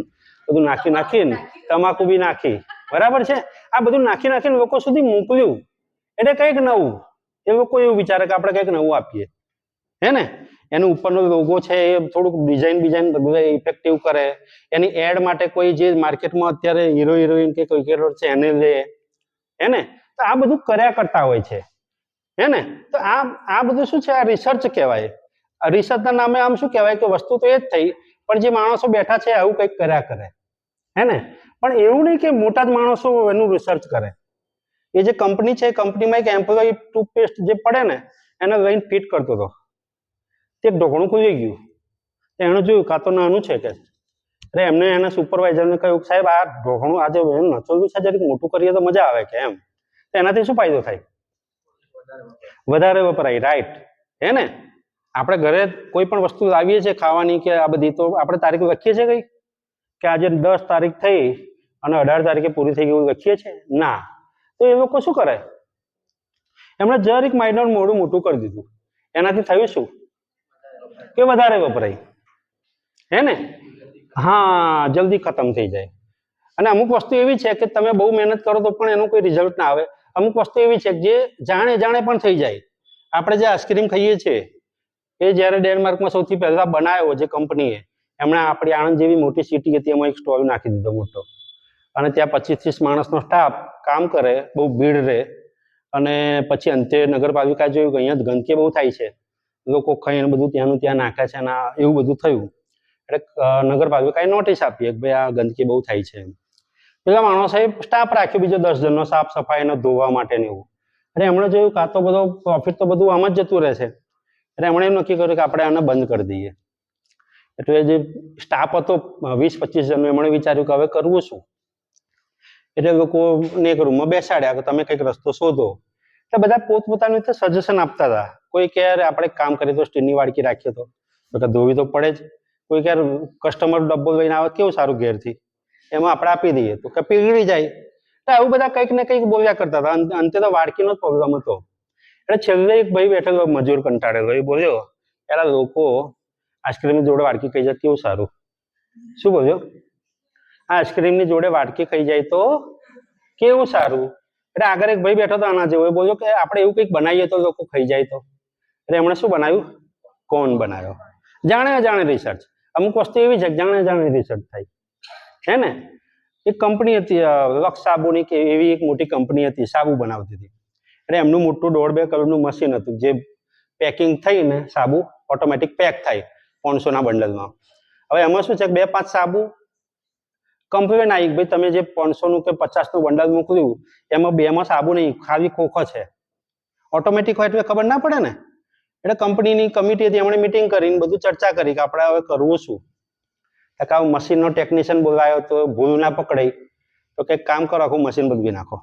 બધું નાખીને તમાકુ બી નાખી, બરાબર છે. આ બધું નાખીને લોકો સુધી મોકલ્યું, એટલે કંઈક નવું. એ લોકો એવું વિચારે કે આપણે કંઈક નવું આપીએ, હે ને. એનું ઉપરનો લોગો છે એ થોડુંક ડિઝાઇન બધું ઇફેક્ટિવ કરે. એની એડ માટે કોઈ જે માર્કેટમાં અત્યારે હીરો હિરોઈન કે ક્રિકેટર છે એને લે, હે ને. તો આ બધું કર્યા કરતા હોય છે, હે ને. તો આ બધું શું છે, આ રિસર્ચ કહેવાય. રિસર્ચના નામે આમ શું કહેવાય કે વસ્તુ તો એ જ થઈ, પણ જે માણસો બેઠા છે આવું કંઈક કર્યા કરે, હે ને. પણ એવું નહીં કે મોટા જ માણસો એનું રિસર્ચ કરે. એ જે કંપની છે, કંપનીમાં એક એમ્પ્લોય ટૂથપેસ્ટ જે પડે ને એને લઈને ફિટ કરતો હતો, તે ઢોકણું ખુલી ગયું. એણે જોયું કાં તો નાનું છે કે, અરે એમને એના સુપરવાઇઝરને કહ્યું સાહેબ આ ઢોકણું આજે નચોલું છે, જરીક મોટું કરીએ તો મજા આવે કે એમ. તો એનાથી શું ફાયદો થાય? વધારે વપરાય, રાઈટ, હે ને. આપણે ઘરે કોઈ પણ વસ્તુ લાવીએ છીએ ખાવાની કે આ બધી, તો આપણે તારીખ લખીએ છીએ કઈ કે આજે 10 તારીખ થઈ અને 18 તારીખે પૂરી થઈ ગઈ લખીએ છીએ? ના. તો એ લોકો શું કરે, એમણે જરીક માઇનર મોટું કરી દીધું. એનાથી થયું શું કે વધારે વપરાય, હે ને. હા, જલ્દી ખતમ થઈ જાય. અને અમુક વસ્તુ એવી છે કે તમે બહુ મહેનત કરો તો પણ એનું કોઈ રિઝલ્ટ ના આવે. અમુક વસ્તુ એવી છે જે જાણે પણ થઈ જાય. આપણે જે આઈસ્ક્રીમ ખાઈએ છીએ એ જ્યારે ડેનમાર્કમાં સૌથી પહેલા બનાવ્યો જે કંપનીએ, એમણે આપણી આણંદ જેવી મોટી સિટી હતી એમાં એક સ્ટોલ નાખી દીધો મોટો, અને ત્યાં 25-30 માણસનો સ્ટાફ કામ કરે, બહુ ભીડ રહે. અને પછી અંતે નગરપાલિકા જોયું કે અહીંયા ગંદકી બહુ થાય છે, લોકો ખાઈને બધું ત્યાંનું ત્યાં નાખે છે, અને એવું બધું થયું. એટલે નગરપાલિકાએ નોટિસ આપી કે ભાઈ આ ગંદકી બહુ થાય છે. પેલા માણસોએ સ્ટાફ રાખ્યો બીજો 10 જણનો સાફ સફાઈને ધોવા માટે ને એવું. એટલે એમણે જોયું કાં તો બધો પ્રોફિટ તો બધું આમ જ જતું રહે છે. એટલે એમણે એમ નક્કી કર્યું કે આપણે આને બંધ કરી દઈએ. એટલે જે સ્ટાફ હતો 20-25 જણનો, એમણે વિચાર્યું કે હવે કરવું શું. એટલે લોકોને એક રૂમમાં બેસાડ્યા કે તમે કંઈક રસ્તો શોધો. એટલે બધા પોતપોતાની રીતે સજેશન આપતા હતા. કોઈ કહે આપણે કામ કરીએ તો સ્ટીલની વાડકી રાખીએ તો ધોવી તો પડે જ. કોઈ કહે કસ્ટમર ડબ્બો લઈને આવે કેવું સારું ઘેરથી, એમાં આપણે આપી દઈએ તો કે પીગળી જાય. તો આવું બધા કંઈક ને કંઈક બોલ્યા કરતા હતા. અંતે તો વાડકીનો જ પ્રોબ્લેમ હતો. એટલે છેલ્લે એક ભાઈ બેઠેલો મજૂર કંટાળેલો, એ બોલ્યો પેલા લોકો આઈસ્ક્રીમની જોડે વાડકી ખાઈ જાય કેવું સારું. શું બોલ્યો? આઈસ્ક્રીમની જોડે વાડકી ખાઈ જાય તો કેવું સારું. એટલે આગળ એક ભાઈ બેઠો હતો આના જેવો, એ બોલ્યો કે આપણે એવું કંઈક બનાવીએ તો લોકો ખાઈ જાય તો. એટલે એમણે શું બનાવ્યું? કોન બનાવ્યો. જાણે રિસર્ચ. અમુક વસ્તુ એવી છે કે જાણે રિસર્ચ થાય, હે ને. એક કંપની હતી લક્ષ સાબુની કે એવી એક મોટી કંપની હતી, સાબુ બનાવતી હતી. એટલે એમનું મોટું 1.5-2 કરોડનું મશીન હતું જે પેકિંગ થઈને સાબુ ઓટોમેટિક પેક થાય 500ના બંડલમાં. હવે એમાં શું છે કે 2-5 સાબુ કમ્પ્લેન આવી ભાઈ તમે જે 500નું કે 50નું બંડલ મોકલ્યું એમાં 2માં સાબુ નહીં, ખાલી ખોખો છે. ઓટોમેટિક હોય એટલે ખબર ના પડે ને. એટલે કંપનીની કમિટી હતી, એમણે મિટિંગ કરીને બધું ચર્ચા કરી કે આપણે હવે કરવું શું. કે મશીનનો ટેકનિશિયન બોલાયો તો ભૂલ ના પકડાઈ, તો કંઈક કામ કરો આખું મશીન બદલી નાખો,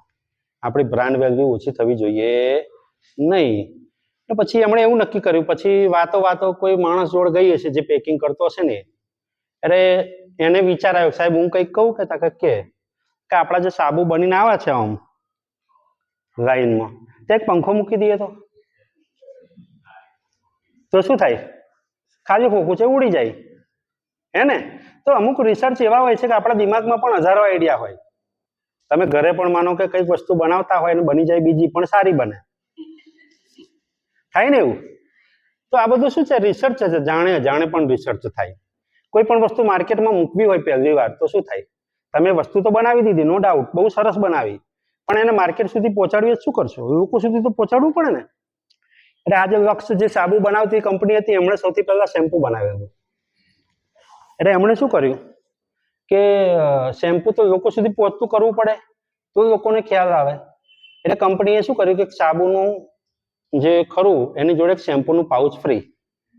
આપણી બ્રાન્ડ વેલ્યુ ઓછી થવી જોઈએ નહીં. તો પછી એમણે એવું નક્કી કર્યું. પછી વાતો કોઈ માણસ જોડે ગઈ હશે જે પેકિંગ કરતો હશે ને, એટલે એને વિચાર આવ્યો સાહેબ હું કંઈક કહું કે આપણા જે સાબુ બનીને આવે છે આમ લાઈનમાં, ત્યાં એક પંખો મૂકી દઈએ તો શું થાય? ખાલી ખોખું છે ઉડી જાય, હે ને. તો અમુક રિસર્ચ એવા હોય છે કે આપણા દિમાગમાં પણ હજારો આઈડિયા હોય. તમે ઘરે પણ માનો કે કંઈક વસ્તુ બનાવતા હોય અને બની જાય બીજી પણ સારી બને, થાય ને એવું. તો આ બધું શું છે? રિસર્ચ છે. જાણે પણ રિસર્ચ થાય. કોઈ પણ વસ્તુ માર્કેટમાં મૂકવી હોય પહેલી વાર તો શું થાય? તમે વસ્તુ તો બનાવી દીધી, નો ડાઉટ, બહુ સરસ બનાવી, પણ એને માર્કેટ સુધી પહોંચાડવી શું કરશો? લોકો સુધી તો પહોંચાડવું પડે ને. એટલે આજે લક્ષ જે સાબુ બનાવતી કંપની હતી એમણે સૌથી પહેલા શેમ્પુ બનાવેલું. એટલે એમણે શું કર્યું કે શેમ્પુ તો લોકો સુધી પહોંચતું કરવું પડે તો લોકોને ખ્યાલ આવે. એટલે કંપનીએ શું કર્યું કે સાબુનું જે ખરું એની જોડે શેમ્પુનું પાઉચ ફ્રી,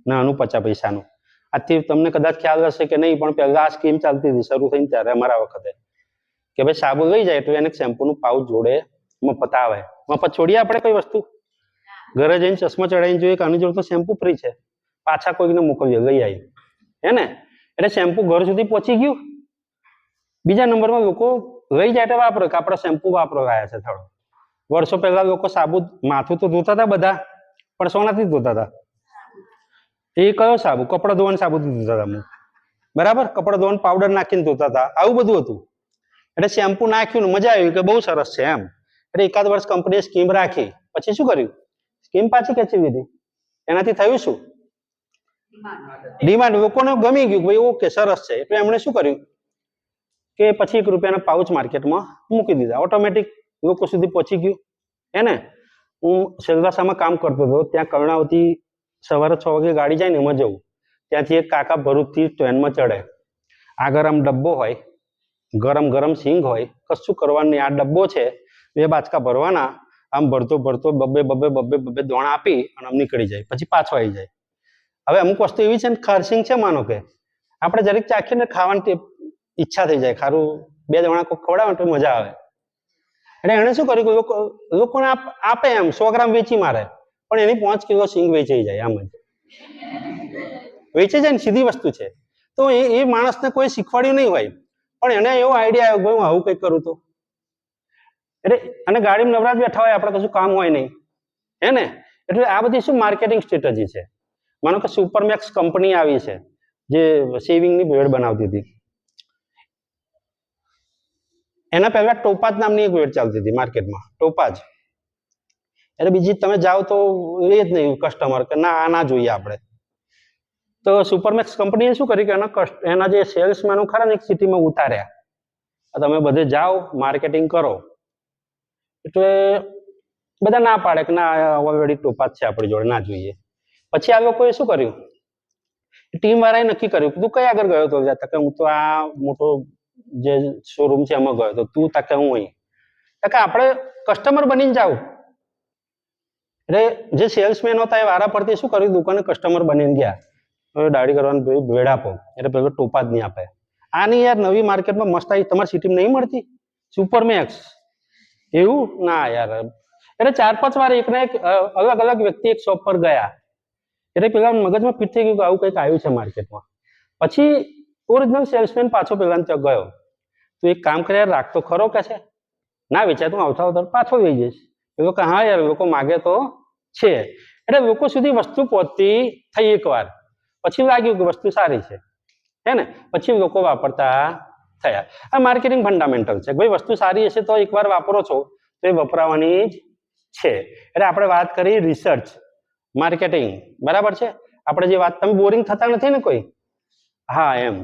નાનું 50 પૈસાનું. આથી તમને કદાચ ખ્યાલ હશે કે નહીં, પણ પહેલા આ સ્કીમ ચાલતી હતી શરૂ થઈને ત્યારે અમારા વખતે, કે ભાઈ સાબુ લઈ જાય તો એને શેમ્પુનું પાઉચ જોડે મફત આવે. મફત છોડીએ આપણે કોઈ વસ્તુ? ઘરે જઈને ચશ્મા ચડાવીને જોઈએ કે આની જોડે તો શેમ્પુ ફ્રી છે, પાછા કોઈને મોકલીએ લઈ આવી, હે ને. એટલે શેમ્પુ ઘર સુધી પહોંચી ગયું. બીજા નંબરમાં લોકો લઈ જાય એટલે વાપરે કે આપણે શેમ્પુ વાપરવાયા છે થોડો. વર્ષો પહેલા લોકો સાબુ માથું તો ધોતા હતા બધા, પણ સોનાથી જ ધોતા હતા. એ કયો સાબુ? કપડા ધોવાનું સાબુથી ધોતા હતા અમુક. બરાબર, કપડા ધોવાનું પાવડર નાખીને ધોતા હતા, આવું બધું હતું. એટલે શેમ્પુ નાખ્યું ને મજા આવી કે બહુ સરસ છે એમ. એટલે એકાદ વર્ષ કંપનીએ સ્કીમ રાખી, પછી શું કર્યું? સ્કીમ પાછી ખેંચી લીધી. એનાથી થયું શું? ડિમાન્ડ. લોકોને ગમી ગયું, ભાઈ ઓકે સરસ છે. એટલે એમણે શું કર્યું કે પછી ₹1 પાઉચ માર્કેટમાં મૂકી દીધા. ઓટોમેટિક લોકો સુધી પહોંચી ગયું. હે ને? હું સેલવાસામાં કામ કરતો હતો, ત્યાં કર્ણાવતી સવારે 6 વાગે ગાડી જાય ને એમાં જવું. ત્યાંથી એક કાકા ભરૂચથી ટ્રેનમાં ચડે. આગળ આમ ડબ્બો હોય, ગરમ ગરમ સિંગ હોય, કશું કરવાનું નહીં. આ ડબ્બો છે, 2 બાચકા ભરવાના, આમ ભરતો ભરતો બબ્બે દોણા આપી અને આમ નીકળી જાય, પછી પાછો આવી જાય. હવે અમુક વસ્તુ એવી છે ને, ખારસિંગ છે, માનો કે આપણે જરીક ચાખીને ખાવાની ઈચ્છા થઈ જાય, ખારું 2 દોણા કોઈ ખવડાવે તો મજા આવે. એટલે એણે શું કર્યું, લોકોને આપે એમ 100 ગ્રામ વેચી મારે, પણ એની 5 કિલો સિંગ વેચાઈ જાય. આમ જ વેચાઈ જાય ને, સીધી વસ્તુ છે. તો એ માણસને કોઈ શીખવાડ્યું નહીં હોય, પણ એને એવો આઈડિયા આવ્યો કે હું આવું કંઈક કરું તો. એટલે અને ગાડીમાં નવરાજ બેઠા હોય, આપણે કશું કામ હોય નહીં, હે ને? એટલે આ બધી શું માર્કેટિંગ સ્ટ્રેટેજી છે. માનો કે સુપરમેક્સ કંપની આવી છે જે શેવિંગની બ્લેડ બનાવતી હતી. એના પહેલા ટોપાજ નામની એક બ્લેડ ચાલતી હતી માર્કેટમાં, ટોપાજ. એટલે બીજી તમે જાઓ તો એ જ નહીં કસ્ટમર કે ના આ ના જોઈએ આપણે. તો સુપરમેક્સ કંપનીએ શું કર્યું કે એના જે સેલ્સમેનો ખરા ને એક સિટીમાં ઉતાર્યા. તમે બધે જાઓ, માર્કેટિંગ કરો. એટલે બધા ના પાડે કે ના ઓલરેડી ટોપાજ છે આપણી જોડે, ના જોઈએ. પછી આ લોકોએ શું કર્યું, ટીમ વાળાએ નક્કી કર્યું, તું કઈ આગળ ગયો હતો? કે હું તો આ મોટો જે શોરૂમ છે એમાં ગયો હતો. તું તાકે હું અહીં. કે આપણે કસ્ટમર બનીને જાવ. એટલે જે સેલ્સમેન હતા એ વારા પડતી શું કર્યું, દુકાને કસ્ટમર બનીને ગયા. હવે દાઢી કરવાનું ભેડ આપો, એટલે પેલો ટોપાજ નહીં આપે. આની યાર નવી માર્કેટમાં મસ્ત આવી, તમારી સિટીમાં નહીં મળતી સુપરમેક્સ? એવું ના યાર. એટલે 4-5 વાર એકને એક અલગ અલગ વ્યક્તિ એક શોપ પર ગયા. એટલે પેલા મગજમાં ફિટ થઈ ગયું કે આવું કંઈક આવ્યું છે માર્કેટમાં. પછી ઓરિજિનલ સેલ્સમેન પાછો પેલા ત્યાં ગયો. તું એક કામ કરે, રાખતો ખરો કે છે? ના વેચાય, તું આવતા પાછો લઈ જઈશ. એ લોકો હા યાર, લોકો માગે તો છે. એટલે લોકો સુધી વસ્તુ પહોંચતી થઈ એકવાર, પછી લાગ્યું કે વસ્તુ સારી છે, હે ને? પછી લોકો વાપરતા થયા. આ માર્કેટિંગ ફંડામેન્ટલ છે. ભાઈ વસ્તુ સારી હશે તો એકવાર વાપરો છો તો એ વપરાવાની જ છે. એટલે આપણે વાત કરી રિસર્ચ માર્કેટિંગ, બરાબર છે? આપણે જે વાત, તમે બોરિંગ થતા નથી ને કોઈ? હા એમ.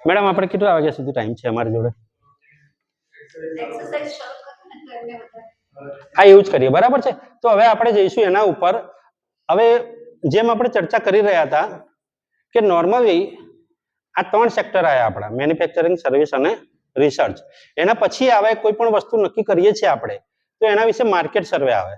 મેડમ આપણે કેટલા વાગ્યા સુધી ટાઈમ છે અમારી જોડે? હા એવું જ કરીએ, બરાબર છે? તો હવે આપણે જઈશું એના ઉપર. હવે જેમ આપણે ચર્ચા કરી રહ્યા હતા કે નોર્મલી આ 3 સેક્ટર આવ્યા આપણા, મેન્યુફેક્ચરિંગ, સર્વિસ અને રિસર્ચ. એના પછી આવે કોઈ પણ વસ્તુ નક્કી કરીએ છીએ આપણે તો એના વિશે માર્કેટ સર્વે આવે,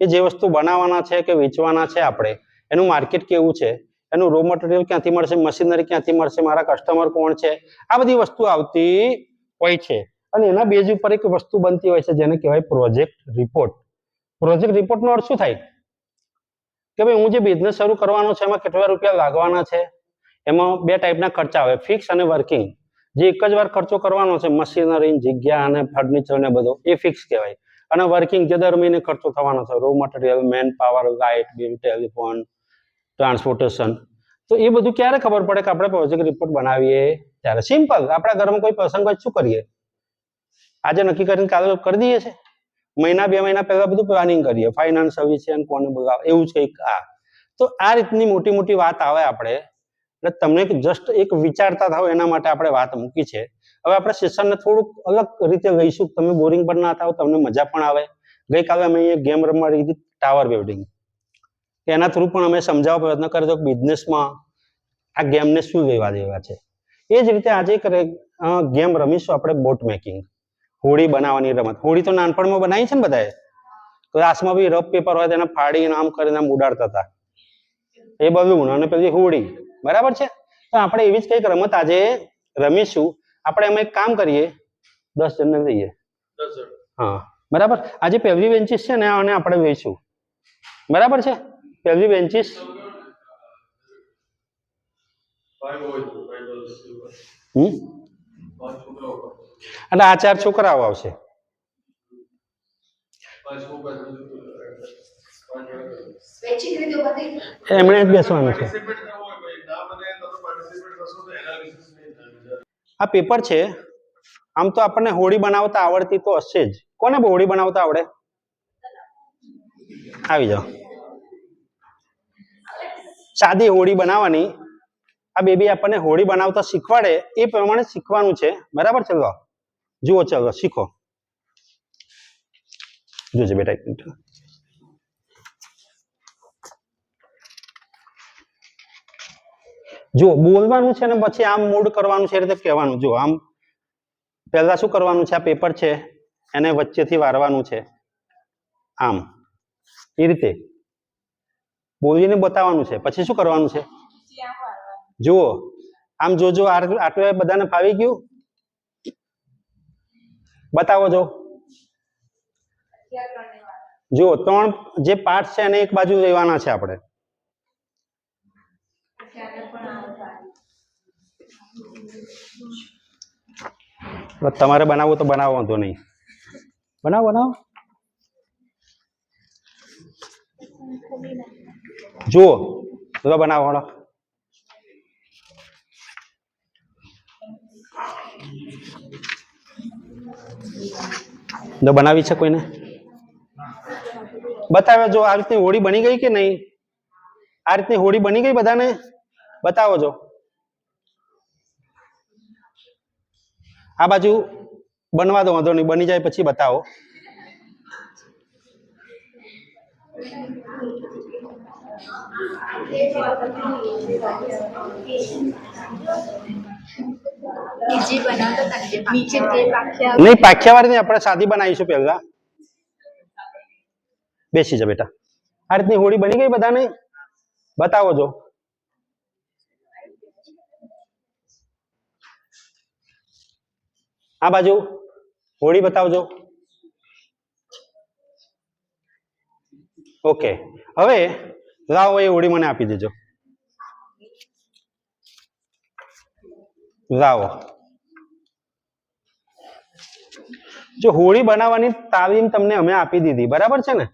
કે જે વસ્તુ બનાવવાના છે કે વેચવાના છે આપણે, એનું માર્કેટ કેવું છે, એનું રો મટીરિયલ ક્યાંથી મળશે, મશીનરી ક્યાંથી મળશે, મારા કસ્ટમર કોણ છે, આ બધી વસ્તુ આવતી હોય છે. અને એના બેઝ ઉપર એક વસ્તુ બનતી હોય છે જેને કહેવાય પ્રોજેક્ટ રિપોર્ટ. પ્રોજેક્ટ રિપોર્ટનો અર્થ શું થાય કે ભાઈ હું જે બિઝનેસ શરૂ કરવાનો છે એમાં કેટલા રૂપિયા લાગવાના છે. એમાં 2 ટાઈપના ખર્ચા આવે, ફિક્સ અને વર્કિંગ. જે એક જ વાર ખર્ચો કરવાનો છે, મશીનરી, જગ્યા અને ફર્નિચર ને બધો, એ ફિક્સ કહેવાય. અને વર્કિંગ જે દર મહિને ખર્ચો થવાનો છે, raw material, man power, light bill, telephone, transportation. તો એ બધું ક્યારે ખબર પડે કે આપણે પ્રોજેક્ટ રિપોર્ટ બનાવીએ ત્યારે? સિમ્પલ, આપણા ઘરમાં કોઈ પ્રસંગ હોય શું કરીએ? આજે નક્કી કરીને કાલે કરી દઈએ છે. મહિના 2 મહિના પહેલા બધું પ્લાનિંગ કરીએ, ફાઇનાન્સ સર્વિસ છે, કોને બોલાવે, એવું જ કંઈક. તો આ રીતની મોટી મોટી વાત આવે આપણે. એટલે તમને જસ્ટ એક વિચારતા થાવ એના માટે આપણે વાત મૂકી છે. હવે આપણે સેશનને થોડુંક અલગ રીતે લઈશું, તમે બોરિંગ પણ ના થાવ, તમને મજા પણ આવે. ગઈકાલે અમે અહીંયા ગેમ રમવાની હતી, ટાવર બિલ્ડિંગ. એના થ્રુ પણ અમે સમજાવવા પ્રયત્ન કર્યો કે બિઝનેસમાં આ ગેમને શું લેવા દેવા છે. એ જ રીતે આજે એક ગેમ રમીશું આપણે, બોટ મેકિંગ, હોડી બનાવવાની રમત. હોડી તો નાનપણમાં બનાવી છે ને બધાએ. ક્લાસમાં બી રફ પેપર હોય તેને ફાડીને આમ કરીને આમ ઉડાડતા હતા. એ બલૂન અને પેલી હોડી, બરાબર છે? તો આપણે એવી જ કંઈક રમત આજે રમીશું. આપણે એમાં એક કામ કરીએ, 10 જણને લઈએ. હા બરાબર. આજે પહેલી બેન્ચીસ છે ને અને આપણે લઈશું, બરાબર છે? પહેલી બેન્ચીસ એટલે આ 4 છોકરાઓ આવશે. એમણે જ બેસવાનું છે. આ પેપર છે. આમ તો આપણને હોળી બનાવતા આવડતી તો હશે જ. કોને હોળી બનાવતા આવડે? આવી જાઓ. સાદી હોળી બનાવવાની. આ બેબી આપણને હોળી બનાવતા શીખવાડે એ પ્રમાણે શીખવાનું છે. બરાબર? ચલો જુઓ, ચલો શીખો. જોજે બેટા એક મિનિટ. જો બોલવાનું છે ને પછી આમ મૂડ કરવાનું છે, એ રીતે કહેવાનું. જો આમ પહેલા શું કરવાનું છે? આ પેપર છે એને વચ્ચેથી વારવાનું છે, આમ એ રીતે બોલીને બતાવવાનું છે. પછી શું કરવાનું છે? જુઓ આમ જોજો. આટલું બધાને ફાવી ગયું? બતાવો. જો જુઓ 3 જે પાર્ટ છે એને એક બાજુ લેવાના છે આપણે. તમારે બનાવવું તો બનાવો, વાંધો નહીં. બનાવો. જુઓ તો બનાવો. બનાવી છે કોઈને? બતાવો. જો આ રીતની હોળી બની ગઈ કે નહીં? આ રીતની હોળી બની ગઈ બધાને? બતાવો. જો આ બાજુ બનવા દો, વાંધો નહીં. બની જાય પછી બતાવો. નહીં, પાખ્યાવાળી નહીં, આપણે સાદી બનાવીશું પહેલા. બેસી જા બેટા. આ રીતની હોળી બની ગઈ બધાને? બતાવો. જો આ બાજુ હોળી બતાવજો. ઓકે, હવે લાવો એ હોળી મને આપી દેજો. લાવો. જો હોળી બનાવવાની તાલીમ તમને અમે આપી દીધી, બરાબર છે ને?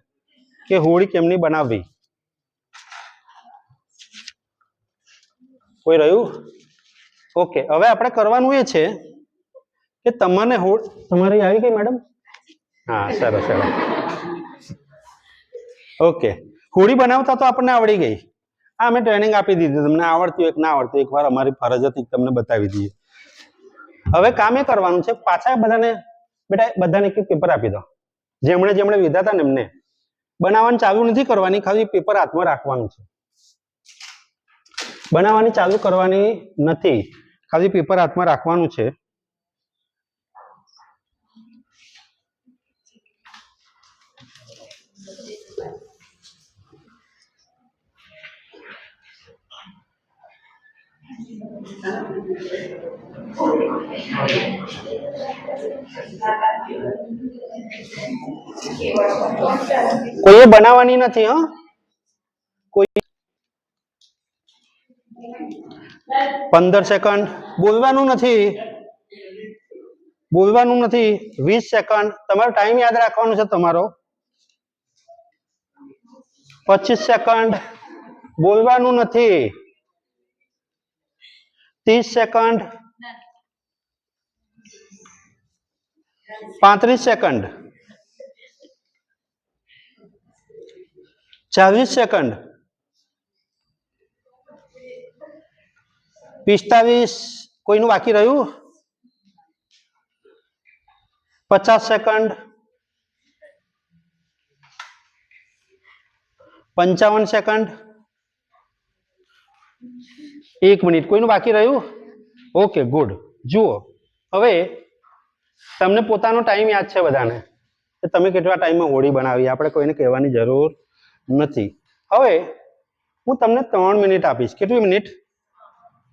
કે હોળી કેમની બનાવવી. કોઈ રહ્યું? ઓકે, હવે આપણે કરવાનું એ છે કે તમને તમારી આવી ગઈ મેડમ? હા, સરસ. ઓકે, હોળી બનાવતા તો આપણને આવડી ગઈ. હા, મેં ટ્રેનિંગ આપી દીધી. તમને આવડતી હોય કે ના આવડતી, એકવાર અમારી ફરજ હતી તમને બતાવી દઈએ. હવે કામ એ કરવાનું છે, પાછા બધાને બેટા બધાને એક પેપર આપી દો. જેમણે લીધા હતા ને એમને બનાવવાની ચાલુ નથી કરવાની, ખાલી પેપર હાથમાં રાખવાનું છે. બનાવવાની ચાલુ કરવાની નથી, ખાલી પેપર હાથમાં રાખવાનું છે. કોઈએ બનાવવાની નથી. હા, કોઈ 15 સેકન્ડ બોલવાનું નથી. 20 સેકન્ડ તમારો ટાઈમ યાદ રાખવાનો છે. તમારો 25 સેકન્ડ બોલવાનું નથી. 30 સેકન્ડ 35 સેકન્ડ 40 સેકન્ડ 45. કોઈનું બાકી રહ્યું? 50 સેકન્ડ 55 સેકન્ડ 1 મિનિટ. કોઈનું બાકી રહ્યું? Okay, good. જુઓ હવે તમને પોતાનો ટાઈમ યાદ છે બધાને કે તમે કેટલા ટાઈમમાં હોળી બનાવી. આપણે કોઈને કહેવાની જરૂર નથી. હવે હું તમને 3 મિનિટ આપીશ. કેટલી મિનિટ?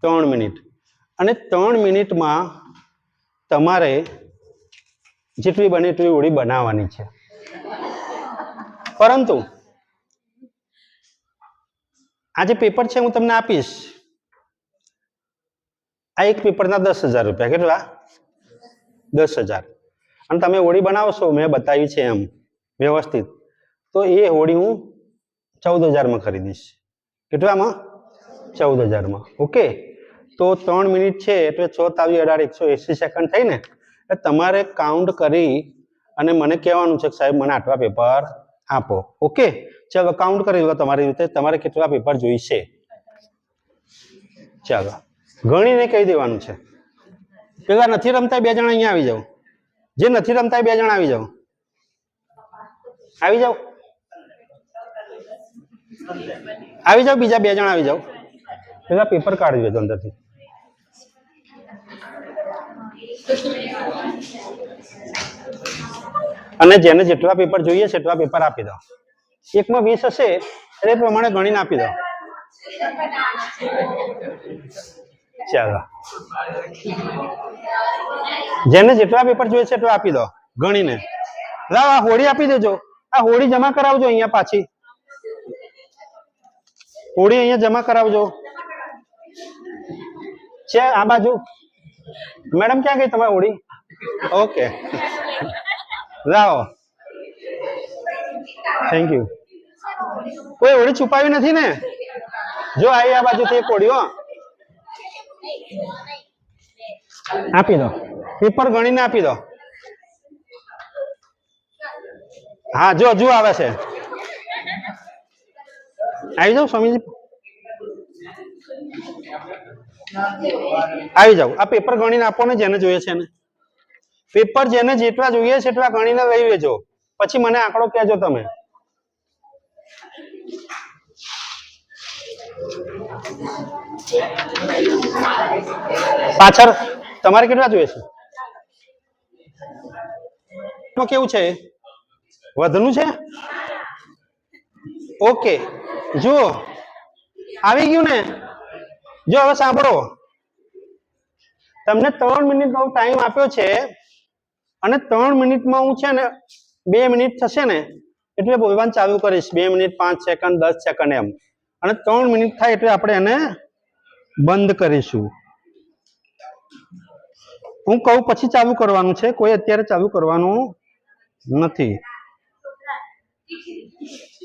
3 મિનિટ. અને 3 મિનિટમાં તમારે જેટલી બને એટલી હોળી બનાવવાની છે. પરંતુ આ જે પેપર છે હું તમને આપીશ, આ એક પેપરના 10,000 રૂપિયા. કેટલા? 10,000. અને તમે હોડી બનાવશો મેં બતાવી છે એમ વ્યવસ્થિત, તો એ હોડી હું 14,000 ખરીદીશ. કેટલામાં? 14,000. ઓકે. તો 3 મિનિટ છે એટલે 4 તાવી 18 180 સેકન્ડ થઈ ને. એટલે તમારે કાઉન્ટ કરી અને મને કહેવાનું છે કે સાહેબ મને આટલા પેપર આપો. ઓકે, ચાલો કાઉન્ટ કરી લો તમારી રીતે, તમારે કેટલા પેપર જોઈશે. ચાલો ગણીને કહી દેવાનું છે. પેલા નથી રમતા 2 જણા અહીંયા આવી જાઓ. જે નથી રમતા 2 જણા આવી જાઓ. આવી જાઓ, આવી જાઓ, બીજા 2 જણા આવી જાઓ. પેલા પેપર કાઢી દેજો અંદરથી. અને જેને જેટલા પેપર જોઈએ છે એટલા પેપર આપી દો. એકમાં 20 હશે એટલે એ પ્રમાણે ગણીને આપી દો. ચાલો, જેને જેટલા પેપર જોઈએ છે એટલા આપી દો ગણીને. લાવ આ હોડી આપી દેજો. આ હોડી જમા કરાવજો અહીંયા પાછી. હોડી અહીંયા જમા કરાવજો. છે આ બાજુ. મેડમ ક્યાં ગઈ તમારી હોડી? ઓકે, લાવો. Thank you. કોઈ હોડી છુપાવી નથી ને? જો આવી આ બાજુથી એક હોડી. હો, આપી દો. પેપર ગણીને આપી દો. હા, જો હજુ આવે છે. આવી જાઓ સ્વામીજી, આવી જાઓ. આ પેપર ગણીને આપો ને જેને જોઈએ છે ને. પેપર જેને જેટલા જોઈએ છે એટલા ગણીને લઈ લેજો. પછી મને આંકડો કહેજો તમે. પાછળ તમારે કેટલા જોઈએ છે? કેવું છે? વધનું છે? ઓકે, જુઓ આવી ગયું ને. જો હવે સાંભળો, તમને 3 મિનિટનો ટાઈમ આપ્યો છે અને 3 મિનિટમાં હું છે ને 2 મિનિટ થશે ને એટલે બોલવાનું ચાલુ કરીશ. 2 મિનિટ 5 સેકન્ડ 10 સેકન્ડ એમ. અને 3 મિનિટ થાય એટલે આપણે એને બંધ કરીશું. હું કહું પછી ચાલુ કરવાનું છે, કોઈ અત્યારે ચાલુ કરવાનું નથી.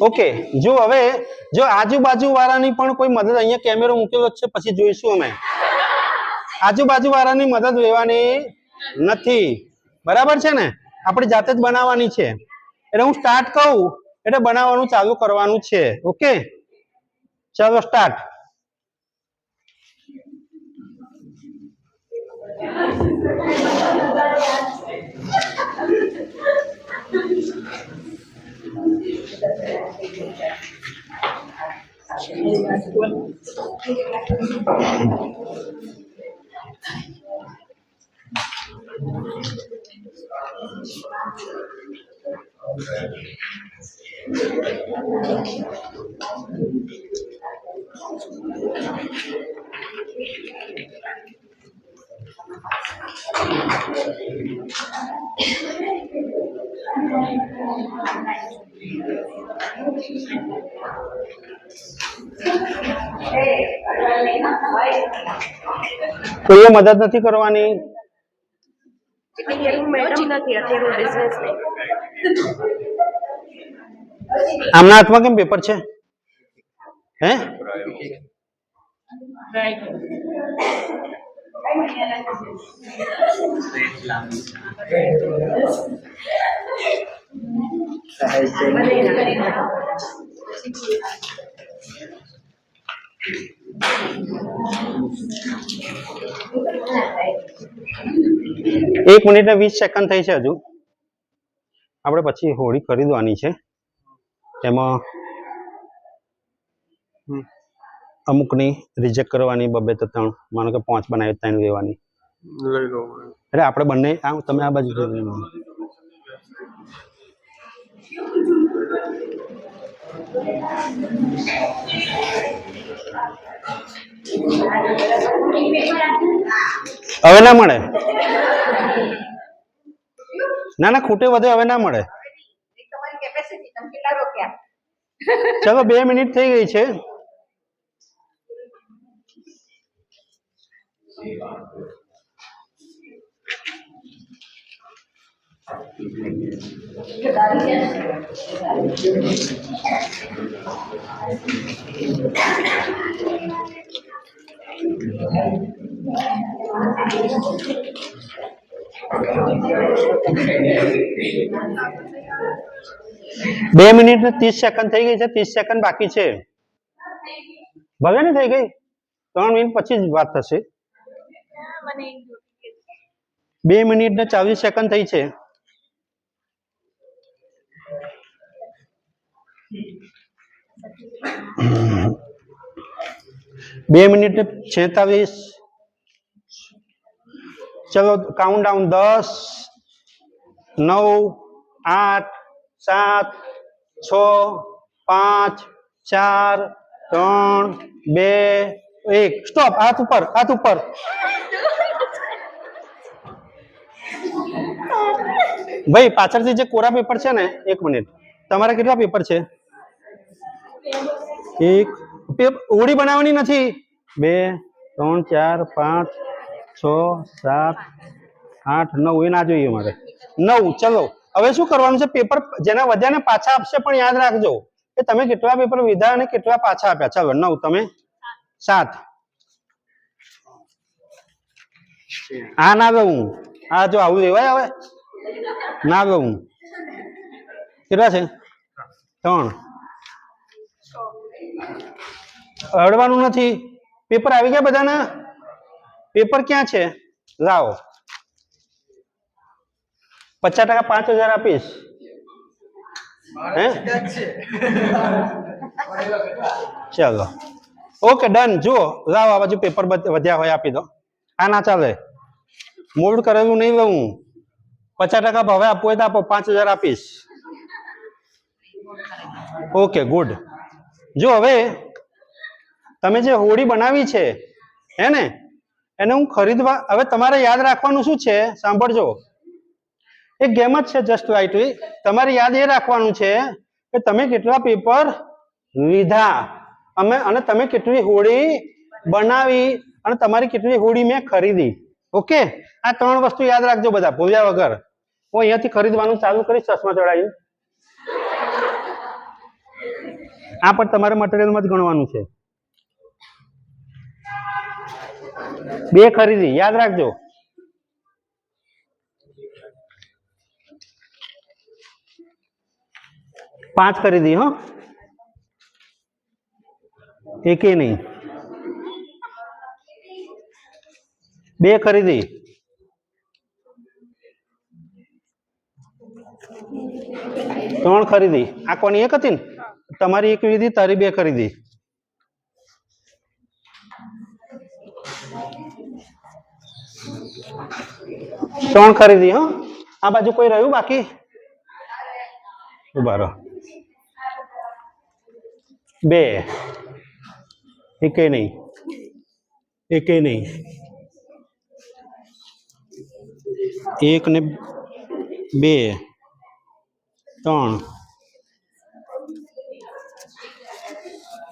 ઓકે, જો હવે જો આજુબાજુ વાળાની પણ કોઈ મદદ, અહીંયા કેમેરો મૂકેલો છે પછી જોઈશું અમે. આજુબાજુ વાળાની મદદ લેવાની નથી, બરાબર છે ને? આપણે જાતે જ બનાવવાની છે. એટલે હું સ્ટાર્ટ કહું એટલે બનાવવાનું ચાલુ કરવાનું છે. ઓકે, ચાલો સ્ટાર્ટ. કોઈએ મદદ નથી કરવાની. આમના હાથમાં કેમ પેપર છે? હે, એક મિનિટ ને 20 સેકન્ડ થઈ છે હજુ. આપણે પછી હોડી ખરીદવાની છે. એમાં અમુકની રિજેક્ટ કરવાની, 2 તો 3, માનો કે 5 બનાવી 3 લેવાની. લઈ લો. એટલે આપણે બંને તમે આ બાજુ હવે ના મળે. ના ના, ખૂટે વધે હવે ના મળે. ચલો 2 મિનિટ થઈ ગઈ છે. બે મિનિટ ને 30 સેકન્ડ થઈ ગઈ છે, 30 સેકન્ડ બાકી છે. ભલે ને થઈ ગઈ, 3 મિનિટ પછી જ વાત થશે. 2 મિનિટ ને 24 સેકન્ડ થઈ છે. બે મિનિટ ને 46. ચલો કાઉન્ટ ડાઉન. 10, 9, 8, 7, 6, 5, 4, 3, 2, 1. સ્ટોપ. હાથ ઉપર, હાથ ઉપર. ભાઈ પાછળથી જે કોરા પેપર છે ને, 1 મિનિટ, તમારા કેટલા પેપર છે? એક હોડી બનાવવાની નથી. 2, 3, 4, 5, 6, 7, 8, 9. એ ના જોઈએ મારે. 9. ચલો હવે શું કરવાનું છે? પેપર જેના વધ્યા ને પાછા આપશે, પણ યાદ રાખજો કે તમે કેટલા પેપર વિધા અને કેટલા પાછા આપ્યા. ચાલો 9, તમે 7. આ ના દઉં. આ જો આવું લેવાય હવે ના દઉં. કેટલા છે? 3. અડવાનું નથી. પેપર આવી ગયા બધાના? પેપર ક્યાં છે? લાવો. 50% 5000 આપીશ. હે ચાલો ઓકે ડન. જુઓ લાવો, આ બાજુ પેપર વધ્યા હોય આપી દો. આ ના ચાલે, મોલ્ડ કરેલું નહીં લઉં. 50% ભાવે આપવું હોય તો આપો, 5000 આપીશ. Okay good. જો હવે તમે જે હોડી બનાવી છે હે ને, એને હું ખરીદવા, હવે તમારે યાદ રાખવાનું શું છે? સાંભળજો, એક ગેમ જ છે જસ્ટ લાઇટલી. તમારે યાદ એ રાખવાનું છે કે તમે કેટલા પેપર લીધા અને તમે કેટલી હોડી બનાવી અને તમારી કેટલી હોડી મેં ખરીદી. ઓકે, આ 3 વસ્તુ યાદ રાખજો બધા, ભૂલ્યા વગર. હું અહીંયાથી ખરીદવાનું ચાલુ કરીશ ચશ્મા ચડાવી. આ પણ તમારે મટીરિયલમાં જ ગણવાનું છે. 2 ખરીદી, યાદ રાખજો. પાંચ ખરીદી. હો, એકે નહીં. 2 ખરીદી. 3 ખરીદી. આ કોની એક હતી ને? તમારી 1 લીધી, તારી 2 ખરીદી. 3 ખરીદી. હો, આ બાજુ કોઈ રહ્યું બાકી? ઉભા રહો. 2. એકે નહીં, એકે નહીં. 1 ને 2, 3.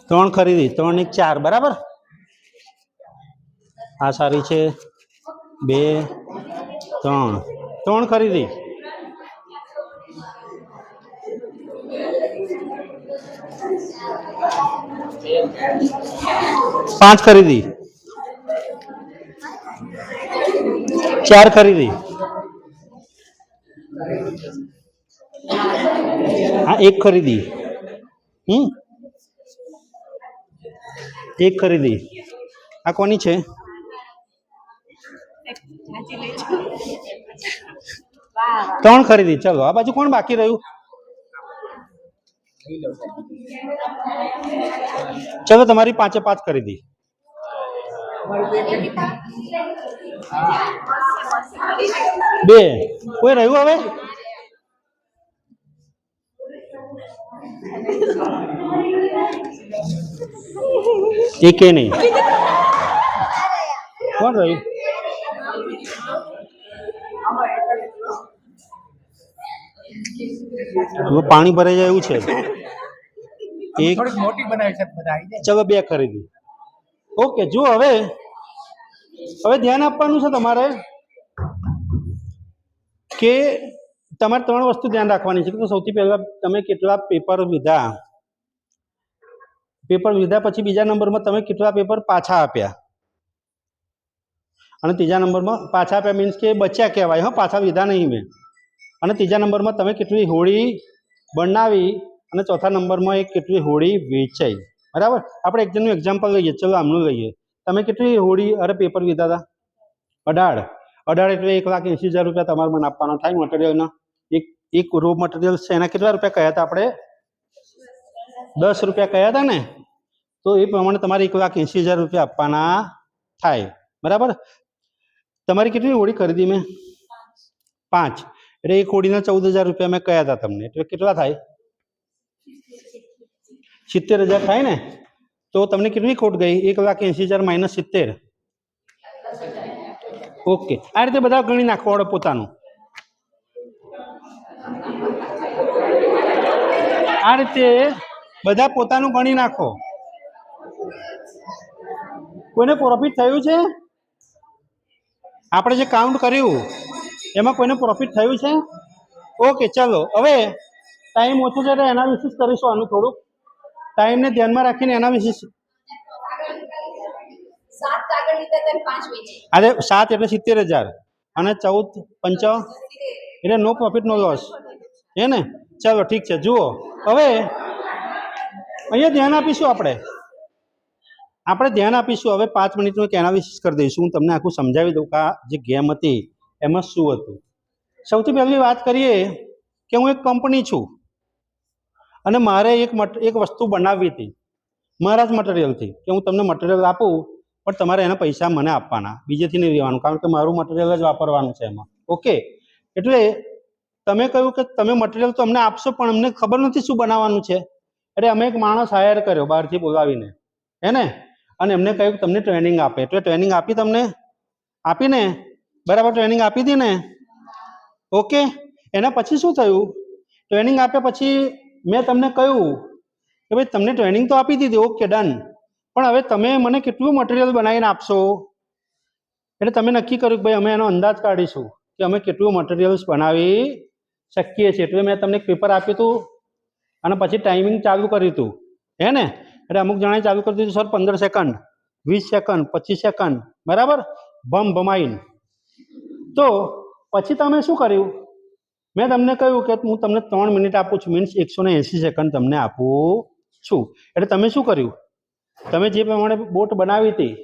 3 ખરીદી. 3 ને 4. બરાબર. આ સારી છે. 2, 3. 3 ખરીદી. 5 ખરીદી. 4 ખરીદી. આ 1 ખરીદી. 1 ખરીદી. આ કોની છે? 3 ખરીદી. ચલો આ બાજુ કોણ બાકી રહ્યું? ચલો તમારી 5 5 ખરીદી. 2. કોઈ રહ્યું હવે? એકે નહીં. કોણ રહ્યું? પાણી ભરાઈ જાય એવું છે. 1 ચલો 2 ખરીદી. ઓકે, જો હવે હવે ધ્યાન આપવાનું છે તમારે કે તમારે 3 વસ્તુ ધ્યાન રાખવાની છે. તો સૌથી પહેલા તમે કેટલા પેપર લીધા, પેપર લીધા પછી બીજા નંબરમાં તમે કેટલા પેપર પાછા આપ્યા, અને ત્રીજા નંબરમાં પાછા આપ્યા મીન્સ કે બચ્યા કહેવાય, હા, પાછા લીધા નહીં મેં. અને ત્રીજા નંબરમાં તમે કેટલી હોળી બનાવી, અને ચોથા નંબરમાં એક કેટલી હોળી વેચાઈ. બરાબર. આપણે એક જણનું એક્ઝામ્પલ લઈએ, ચલો આમનું લઈએ. તમે કેટલી હોળી અરે પેપર લીધા હતા? 18. 18 એટલે 1,80,000 રૂપિયા તમારે મને આપવાના થાય મટીરિયલના. એક રો મટીરિયલ છે એના કેટલા રૂપિયા કહ્યા હતા આપણે? 10 રૂપિયા કહ્યા હતા ને. તો એ પ્રમાણે તમારે 1,80,000 રૂપિયા આપવાના થાય. બરાબર. તમારી કેટલી હોડી ખરીદી મેં? 5. એટલે એક હોડીના 14,000 રૂપિયા મેં કહ્યા હતા તમને. એટલે કેટલા થાય? 70,000 થાય ને. તો તમને કેટલી ખોટ ગઈ? 1,80,000 માઇનસ 70. ઓકે. આ રીતે બધા ગણી નાખો આવડે પોતાનું. આ રીતે બધા પોતાનું ગણી નાખો. કોઈને પ્રોફિટ થયું છે? આપણે જે કાઉન્ટ કર્યું એમાં કોઈને પ્રોફિટ થયું છે? ઓકે, ચાલો હવે ટાઈમ ઓછો છે એટલે એનાલિસિસ કરીશું આનું થોડુંક. ટાઈમને ધ્યાનમાં રાખીને એનાલિસિસ. અરે 7 એટલે 70,000 અને 14 55 એટલે નો પ્રોફિટ નો લોસ, હે ને? ચાલો ઠીક છે. જુઓ હવે અહીંયા ધ્યાન આપીશું આપણે ધ્યાન આપીશું. હવે 5 મિનિટનું એક એનાલિસિસ કરી દઈશું. હું તમને આખું સમજાવી દઉં કે આ જે ગેમ હતી એમાં શું હતું. સૌથી પહેલી વાત કરીએ કે હું એક કંપની છું અને મારે એક વસ્તુ બનાવવી હતી મારા જ મટીરિયલથી, કે હું તમને મટીરિયલ આપું પણ તમારે એના પૈસા મને આપવાના, બીજેથી નહીં લેવાનું, કારણ કે મારું મટીરિયલ જ વાપરવાનું છે એમાં. ઓકે. એટલે તમે કહ્યું કે તમે મટીરિયલ તો અમને આપશો પણ અમને ખબર નથી શું બનાવવાનું છે. એટલે અમે એક માણસ હાયર કર્યો બહારથી બોલાવીને, હે ને? અને એમને કહ્યું કે તમને ટ્રેનિંગ આપે. એટલે ટ્રેનિંગ આપી, તમને આપીને બરાબર ટ્રેનિંગ આપી હતી ને. ઓકે. એના પછી શું થયું? ટ્રેનિંગ આપ્યા પછી મેં તમને કહ્યું કે ભાઈ તમને ટ્રેનિંગ તો આપી દીધી, ઓકે ડન, પણ હવે તમે મને કેટલું મટીરિયલ બનાવીને આપશો? એટલે તમે નક્કી કર્યું કે ભાઈ અમે એનો અંદાજ કાઢીશું કે અમે કેટલું મટીરિયલ્સ બનાવી શકીએ છીએ. એટલે મેં તમને એક પેપર આપ્યું હતું અને પછી ટાઈમિંગ ચાલુ કર્યું હતું, હે ને? એટલે અમુક જણાએ ચાલુ કરી દીધું સર 15 સેકન્ડ, 20 સેકન્ડ, 25 સેકન્ડ, બરાબર, ભમાઈને. તો પછી તમે શું કર્યું? મેં તમને કહ્યું કે હું તમને 3 મિનિટ આપું છું, મીન્સ 180 સેકન્ડ તમને આપું છું. એટલે તમે શું કર્યું? તમે જે પ્રમાણે બોટ બનાવી હતી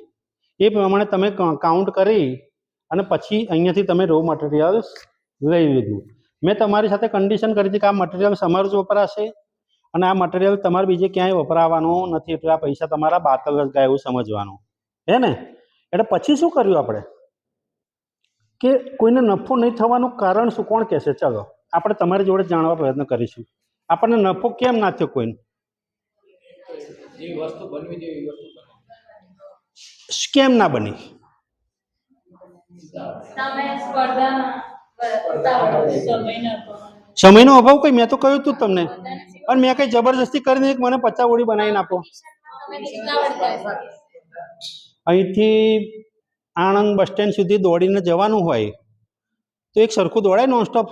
એ પ્રમાણે તમે કાઉન્ટ કરી અને પછી અહીંયાથી તમે રો મટીરિયલ્સ લઈ લીધું. મેં તમારી સાથે કન્ડિશન કરી હતી કે આ મટીરિયલ અમારું જ વપરાશે અને આ મટીરિયલ તમારે બીજે ક્યાંય વપરાવાનું નથી, એટલે આ પૈસા તમારા બાતલ જ ગયા એવું સમજવાનું, હે ને? એટલે પછી શું કર્યું આપણે કે કોઈને નફો નહીં થવાનું કારણ શું? કોણ કહેશે? ચાલો આપણે તમારી જોડે જાણવા પ્રયત્ન કરીશું. આપણને નફો કેમ ના થયો કોઈને? કેમ ના બની? સમયનો અભાવ. કઈ મેં તો કહ્યું તું તમને, અને મેં કઈ જબરજસ્તી કરીને મને 50 ઓળી બનાવીને આપો. અહીંથી આણંદ બસ સ્ટેન્ડ સુધી દોડીને જવાનું હોય તો એક સરખું દોડાય? નોનસ્ટોપ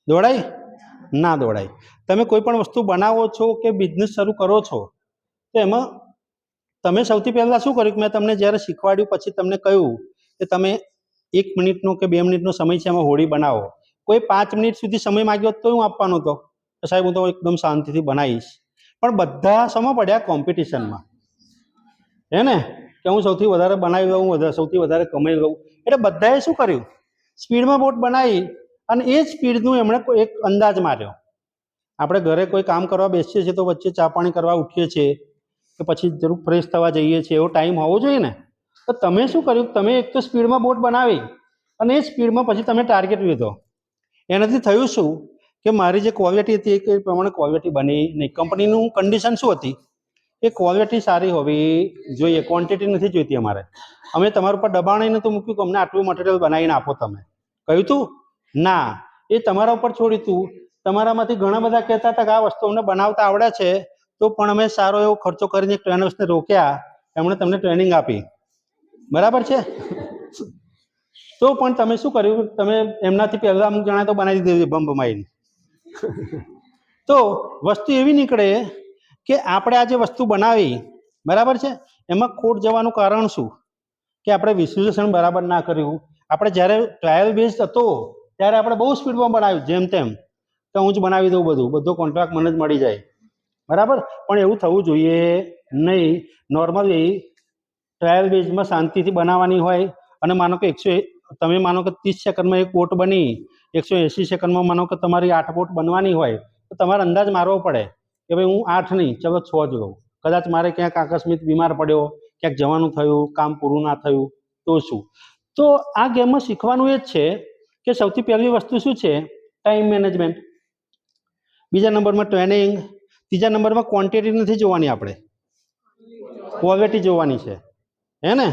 દોડાય? ના દોડાય. તમે કોઈ પણ વસ્તુ બનાવો છો કે બિઝનેસ શરૂ કરો છો તો એમાં તમે સૌથી પહેલાં શું કર્યું? મેં તમને જ્યારે શીખવાડ્યું પછી તમને કહ્યું કે તમે 1 મિનિટનો કે 2 મિનિટનો સમય છે એમાં હોળી બનાવો. કોઈ 5 મિનિટ સુધી સમય માગ્યો તો હું આપવાનો હતો, સાહેબ હું તો એકદમ શાંતિથી બનાવીશ. પણ બધા સમા પડ્યા કોમ્પિટિશનમાં, હે ને? કે હું સૌથી વધારે બનાવી લઉં, સૌથી વધારે કમાઈ લઉં. એટલે બધાએ શું કર્યું? સ્પીડમાં બોટ બનાવી અને એ જ સ્પીડનું એમણે એક અંદાજ માર્યો. આપણે ઘરે કોઈ કામ કરવા બેસીએ છીએ તો વચ્ચે ચા પાણી કરવા ઉઠીએ છીએ કે પછી જરૂર ફ્રેશ થવા જઈએ છીએ, એવો ટાઈમ હોવો જોઈએ ને. તો તમે શું કર્યું? તમે એક તો સ્પીડમાં બોટ બનાવી અને એ સ્પીડમાં પછી તમે ટાર્ગેટ લીધો. એનાથી થયું શું કે મારી જે ક્વોલિટી હતી એ પ્રમાણે ક્વોલિટી બની નહીં. કંપનીનું કન્ડિશન શું હતી? એ ક્વોલિટી સારી હોવી જોઈએ, ક્વોન્ટિટી નથી જોઈતી અમારે. અમે તમારા ઉપર દબાણ નહોતું મૂક્યું કે અમને આટલું મટીરિયલ બનાવીને આપો. તમે કહ્યું તું ના, એ તમારા ઉપર છોડ્યું હતું. તમારામાંથી ઘણા બધા કહેતા હતા કે આ વસ્તુ અમને બનાવતા આવડે છે, તો પણ અમે સારો એવો ખર્ચો કરીને ટ્રેનર્સને રોક્યા, એમણે તમને ટ્રેનિંગ આપી. બરાબર છે. તો પણ તમે શું કર્યું, તમે એમનાથી પહેલા અમુક જણા તો બનાવી દીધું બંબ મારીને. તો વસ્તુ એવી નીકળે કે આપણે આ જે વસ્તુ બનાવી, બરાબર છે, એમાં ખોટ જવાનું કારણ શું કે આપણે વિશ્લેષણ બરાબર ના કર્યું. આપણે જ્યારે ટ્રાયલ બેઝ હતો ત્યારે આપણે બહુ સ્પીડમાં બનાવ્યું, જેમ તેમ તો હું જ બનાવી દઉં, બધો કોન્ટ્રાક્ટ મને જ મળી જાય, બરાબર. પણ એવું થવું જોઈએ નહીં. નોર્મલી ટ્રાયલ બેઝમાં શાંતિથી બનાવવાની હોય. અને માનો કે તમે માનો કે 30 સેકન્ડમાં એક બોટ બની, 180 સેકન્ડમાં માનો કે તમારી 8 બોટ બનવાની હોય, તો તમારે અંદાજ મારવો પડે કે ભાઈ હું 8 નહીં, ચલો 6 જ લઉં. કદાચ મારે ક્યાંક આકસ્મિક બીમાર પડ્યો, ક્યાંક જવાનું થયું, કામ પૂરું ના થયું તો શું. તો આ ગેમમાં શીખવાનું એ જ છે કે સૌથી પહેલી વસ્તુ શું છે, ટાઈમ મેનેજમેન્ટ. બીજા નંબરમાં ટ્રેનિંગ. ત્રીજા નંબરમાં ક્વોન્ટિટી નથી જોવાની, આપણે ક્વોલિટી જોવાની છે, હે ને.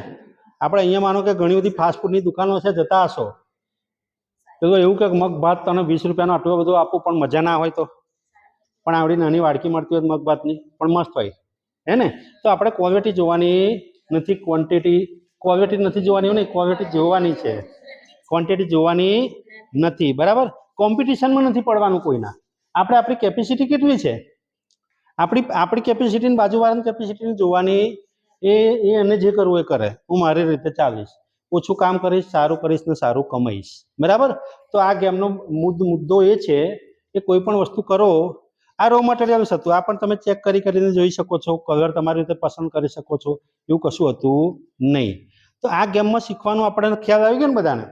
આપણે અહીંયા માનો કે ઘણી બધી ફાસ્ટફૂડની દુકાનો છે, જતા હશો તો એવું કે મગ ભાત તને 20 રૂપિયાનો આટલો બધો આપું, પણ મજા ના હોય તો. પણ આવડી નાની વાડકી મળતી હોય મગ ભાતની, પણ મસ્ત હોય, હે ને. તો આપણે ક્વોલિટી જોવાની નથી, ક્વોલિટી નથી જોવાની નહીં, ક્વોલિટી જોવાની છે, ક્વોન્ટિટી જોવાની નથી, બરાબર. કોમ્પિટિશનમાં નથી પડવાનું કોઈના. આપણે આપણી કેપેસિટી કેટલી છે, આપણી કેપેસિટીની બાજુવાળાની કેપેસિટીની જોવાની. એને જે કરવું એ કરે, હું મારી રીતે ચાલીશ, ઓછું કામ કરીશ, સારું કરીશ ને સારું કમાઈશ, બરાબર. તો આ ગેમનો મુદ્દો એ છે કે કોઈ પણ વસ્તુ કરો. આ રો મટીરિયલ્સ હતું, આ પણ તમે ચેક કરીને જોઈ શકો છો, કલર તમારી રીતે પસંદ કરી શકો છો, એવું કશું હતું નહીં. તો આ ગેમમાં શીખવાનું આપણને ખ્યાલ આવી ગયો ને બધાને.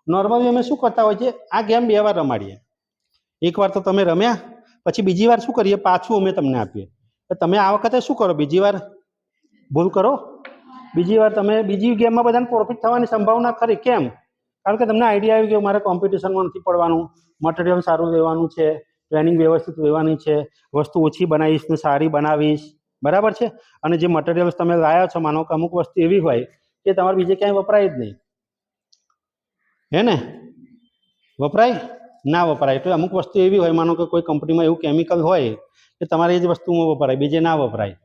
નોર્મલી અમે શું કરતા હોય છે, આ ગેમ 2 વાર રમાડીએ. એકવાર તો તમે રમ્યા, પછી બીજી વાર શું કરીએ, પાછું અમે તમને આપીએ. તમે આ વખતે શું કરો, બીજી વાર ભૂલ કરો, બીજી વાર તમે બીજી ગેમમાં બધાને પ્રોફિટ થવાની સંભાવના ખરી. કેમ? કારણ કે તમને આઈડિયા આવી ગયો મારે કોમ્પિટિશનમાં નથી પડવાનું, મટીરિયલ સારું લેવાનું છે, ટ્રેનિંગ વ્યવસ્થિત લેવાની છે, વસ્તુ ઓછી બનાવીશ ને સારી બનાવીશ, બરાબર છે. અને જે મટીરિયલ્સ તમે લાયા છો, માનો કે અમુક વસ્તુ એવી હોય કે તમારે બીજે ક્યાંય વપરાય જ નહીં, હે ને. વપરાય ના વપરાય. તો અમુક વસ્તુ એવી હોય, માનો કે કોઈ કંપનીમાં એવું કેમિકલ હોય કે તમારે એ જ વસ્તુમાં વપરાય, બીજે ના વપરાય,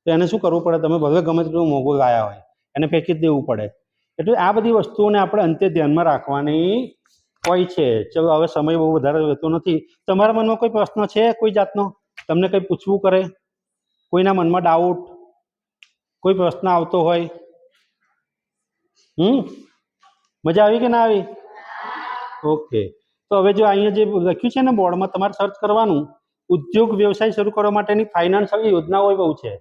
તો એને શું કરવું પડે, તમે ભલે ગમે તેટલું મોંઘું લાયા હોય એને ફેંકી જ દેવું પડે. એટલે આ બધી વસ્તુઓને આપણે અંતે ધ્યાનમાં રાખવાની હોય છે. ચલો હવે સમય બહુ વધારે રહેતો નથી. તમારા મનમાં કોઈ પ્રશ્ન છે કોઈ જાતનો, તમને કંઈ પૂછવું કરે, કોઈના મનમાં ડાઉટ, કોઈ પ્રશ્ન આવતો હોય? મજા આવી કે ના આવી? ઓકે. તો હવે જો અહીંયા જે લખ્યું છે ને બોર્ડમાં, તમારે સર્ચ કરવાનું, ઉદ્યોગ વ્યવસાય શરૂ કરવા માટેની ફાઇનાન્શિયલ યોજનાઓ બહુ છે.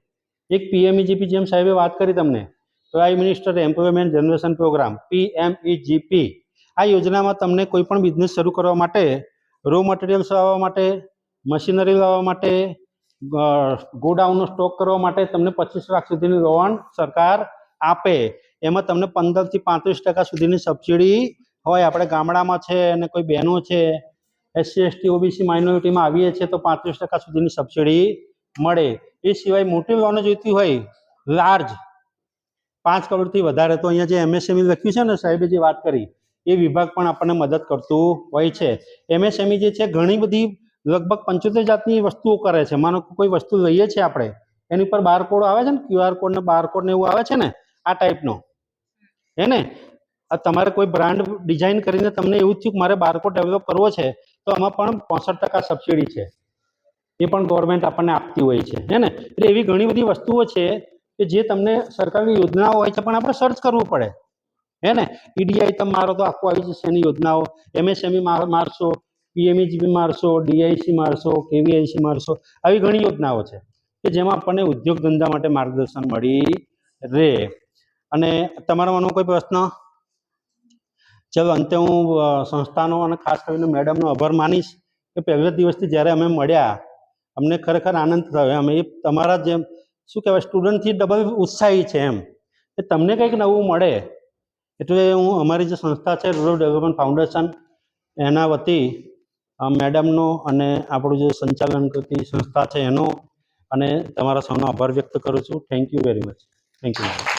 એક PMEGP, જેમ સાહેબે વાત કરી તમને, prime minister employment generation programme, PMEGP. આ યોજનામાં તમને કોઈ પણ બિઝનેસ શરૂ કરવા માટે, રો મટીરિયલ્સ લાવવા માટે, મશીનરી લાવવા માટે, ગોડાઉનનો સ્ટોક કરવા માટે તમને 25 લાખ સુધીની લોન સરકાર આપે. એમાં તમને 15 થી 35% સુધીની સબસિડી હોય. આપણે ગામડામાં છે અને કોઈ બહેનો છે, SC ST OBC માઇનોરિટીમાં આવીએ છીએ તો 35% સુધીની સબસિડી મળે. એ સિવાય મોટી લોન જોઈતી હોય, લાર્જ 5 કરોડથી વધારે, તો અહીંયા જે MSME લખ્યું છે ને સાહેબે જે વાત કરી, એ વિભાગ પણ આપણને મદદ કરતું હોય છે. MSME જે છે ઘણી બધી લગભગ 75 જાતની વસ્તુઓ કરે છે. માનો કોઈ વસ્તુ લઈએ છીએ આપણે, એની પર બારકોડ આવે છે ને, QR કોડ ને બારકોડ ને એવું આવે છે ને, આ ટાઈપનો, હે ને. તમારે કોઈ બ્રાન્ડ ડિઝાઇન કરીને તમને એવું થયું કે મારે બારકોડ ડેવલપ કરવો છે, તો આમાં પણ 65% સબસિડી છે, એ પણ ગવર્મેન્ટ આપણને આપતી હોય છે, હે ને. એટલે એવી ઘણી બધી વસ્તુઓ છે કે જે તમને સરકારની યોજનાઓ હોય છે, પણ આપણે સર્ચ કરવું પડે, હે ને. EDI તમે મારો તો આખું આવી જશે એની યોજનાઓ. MSME મારશો, PMEGP મારશો, DIC મારશો, KVIC મારશો, આવી ઘણી યોજનાઓ છે કે જેમાં આપણને ઉદ્યોગ ધંધા માટે માર્ગદર્શન મળી રહે. અને તમારા મનમાં કોઈ પ્રશ્ન? ચલો અંતે હું સંસ્થાનો અને ખાસ કરીને મેડમનો આભાર માનીશ કે પહેલા દિવસથી જ્યારે અમે મળ્યા, અમને ખરેખર આનંદ થયો. અમે એ તમારા જેમ શું કહેવાય, સ્ટુડન્ટથી ડબલ ઉત્સાહી છે એમ, કે તમને કંઈક નવું મળે. એટલે હું અમારી જે સંસ્થા છે રૂરલ ડેવલપમેન્ટ ફાઉન્ડેશન, એના વતી મેડમનો અને આપણું જે સંચાલન કરતી સંસ્થા છે એનો અને તમારા સૌનો આભાર વ્યક્ત કરું છું. Thank you very much. Thank you.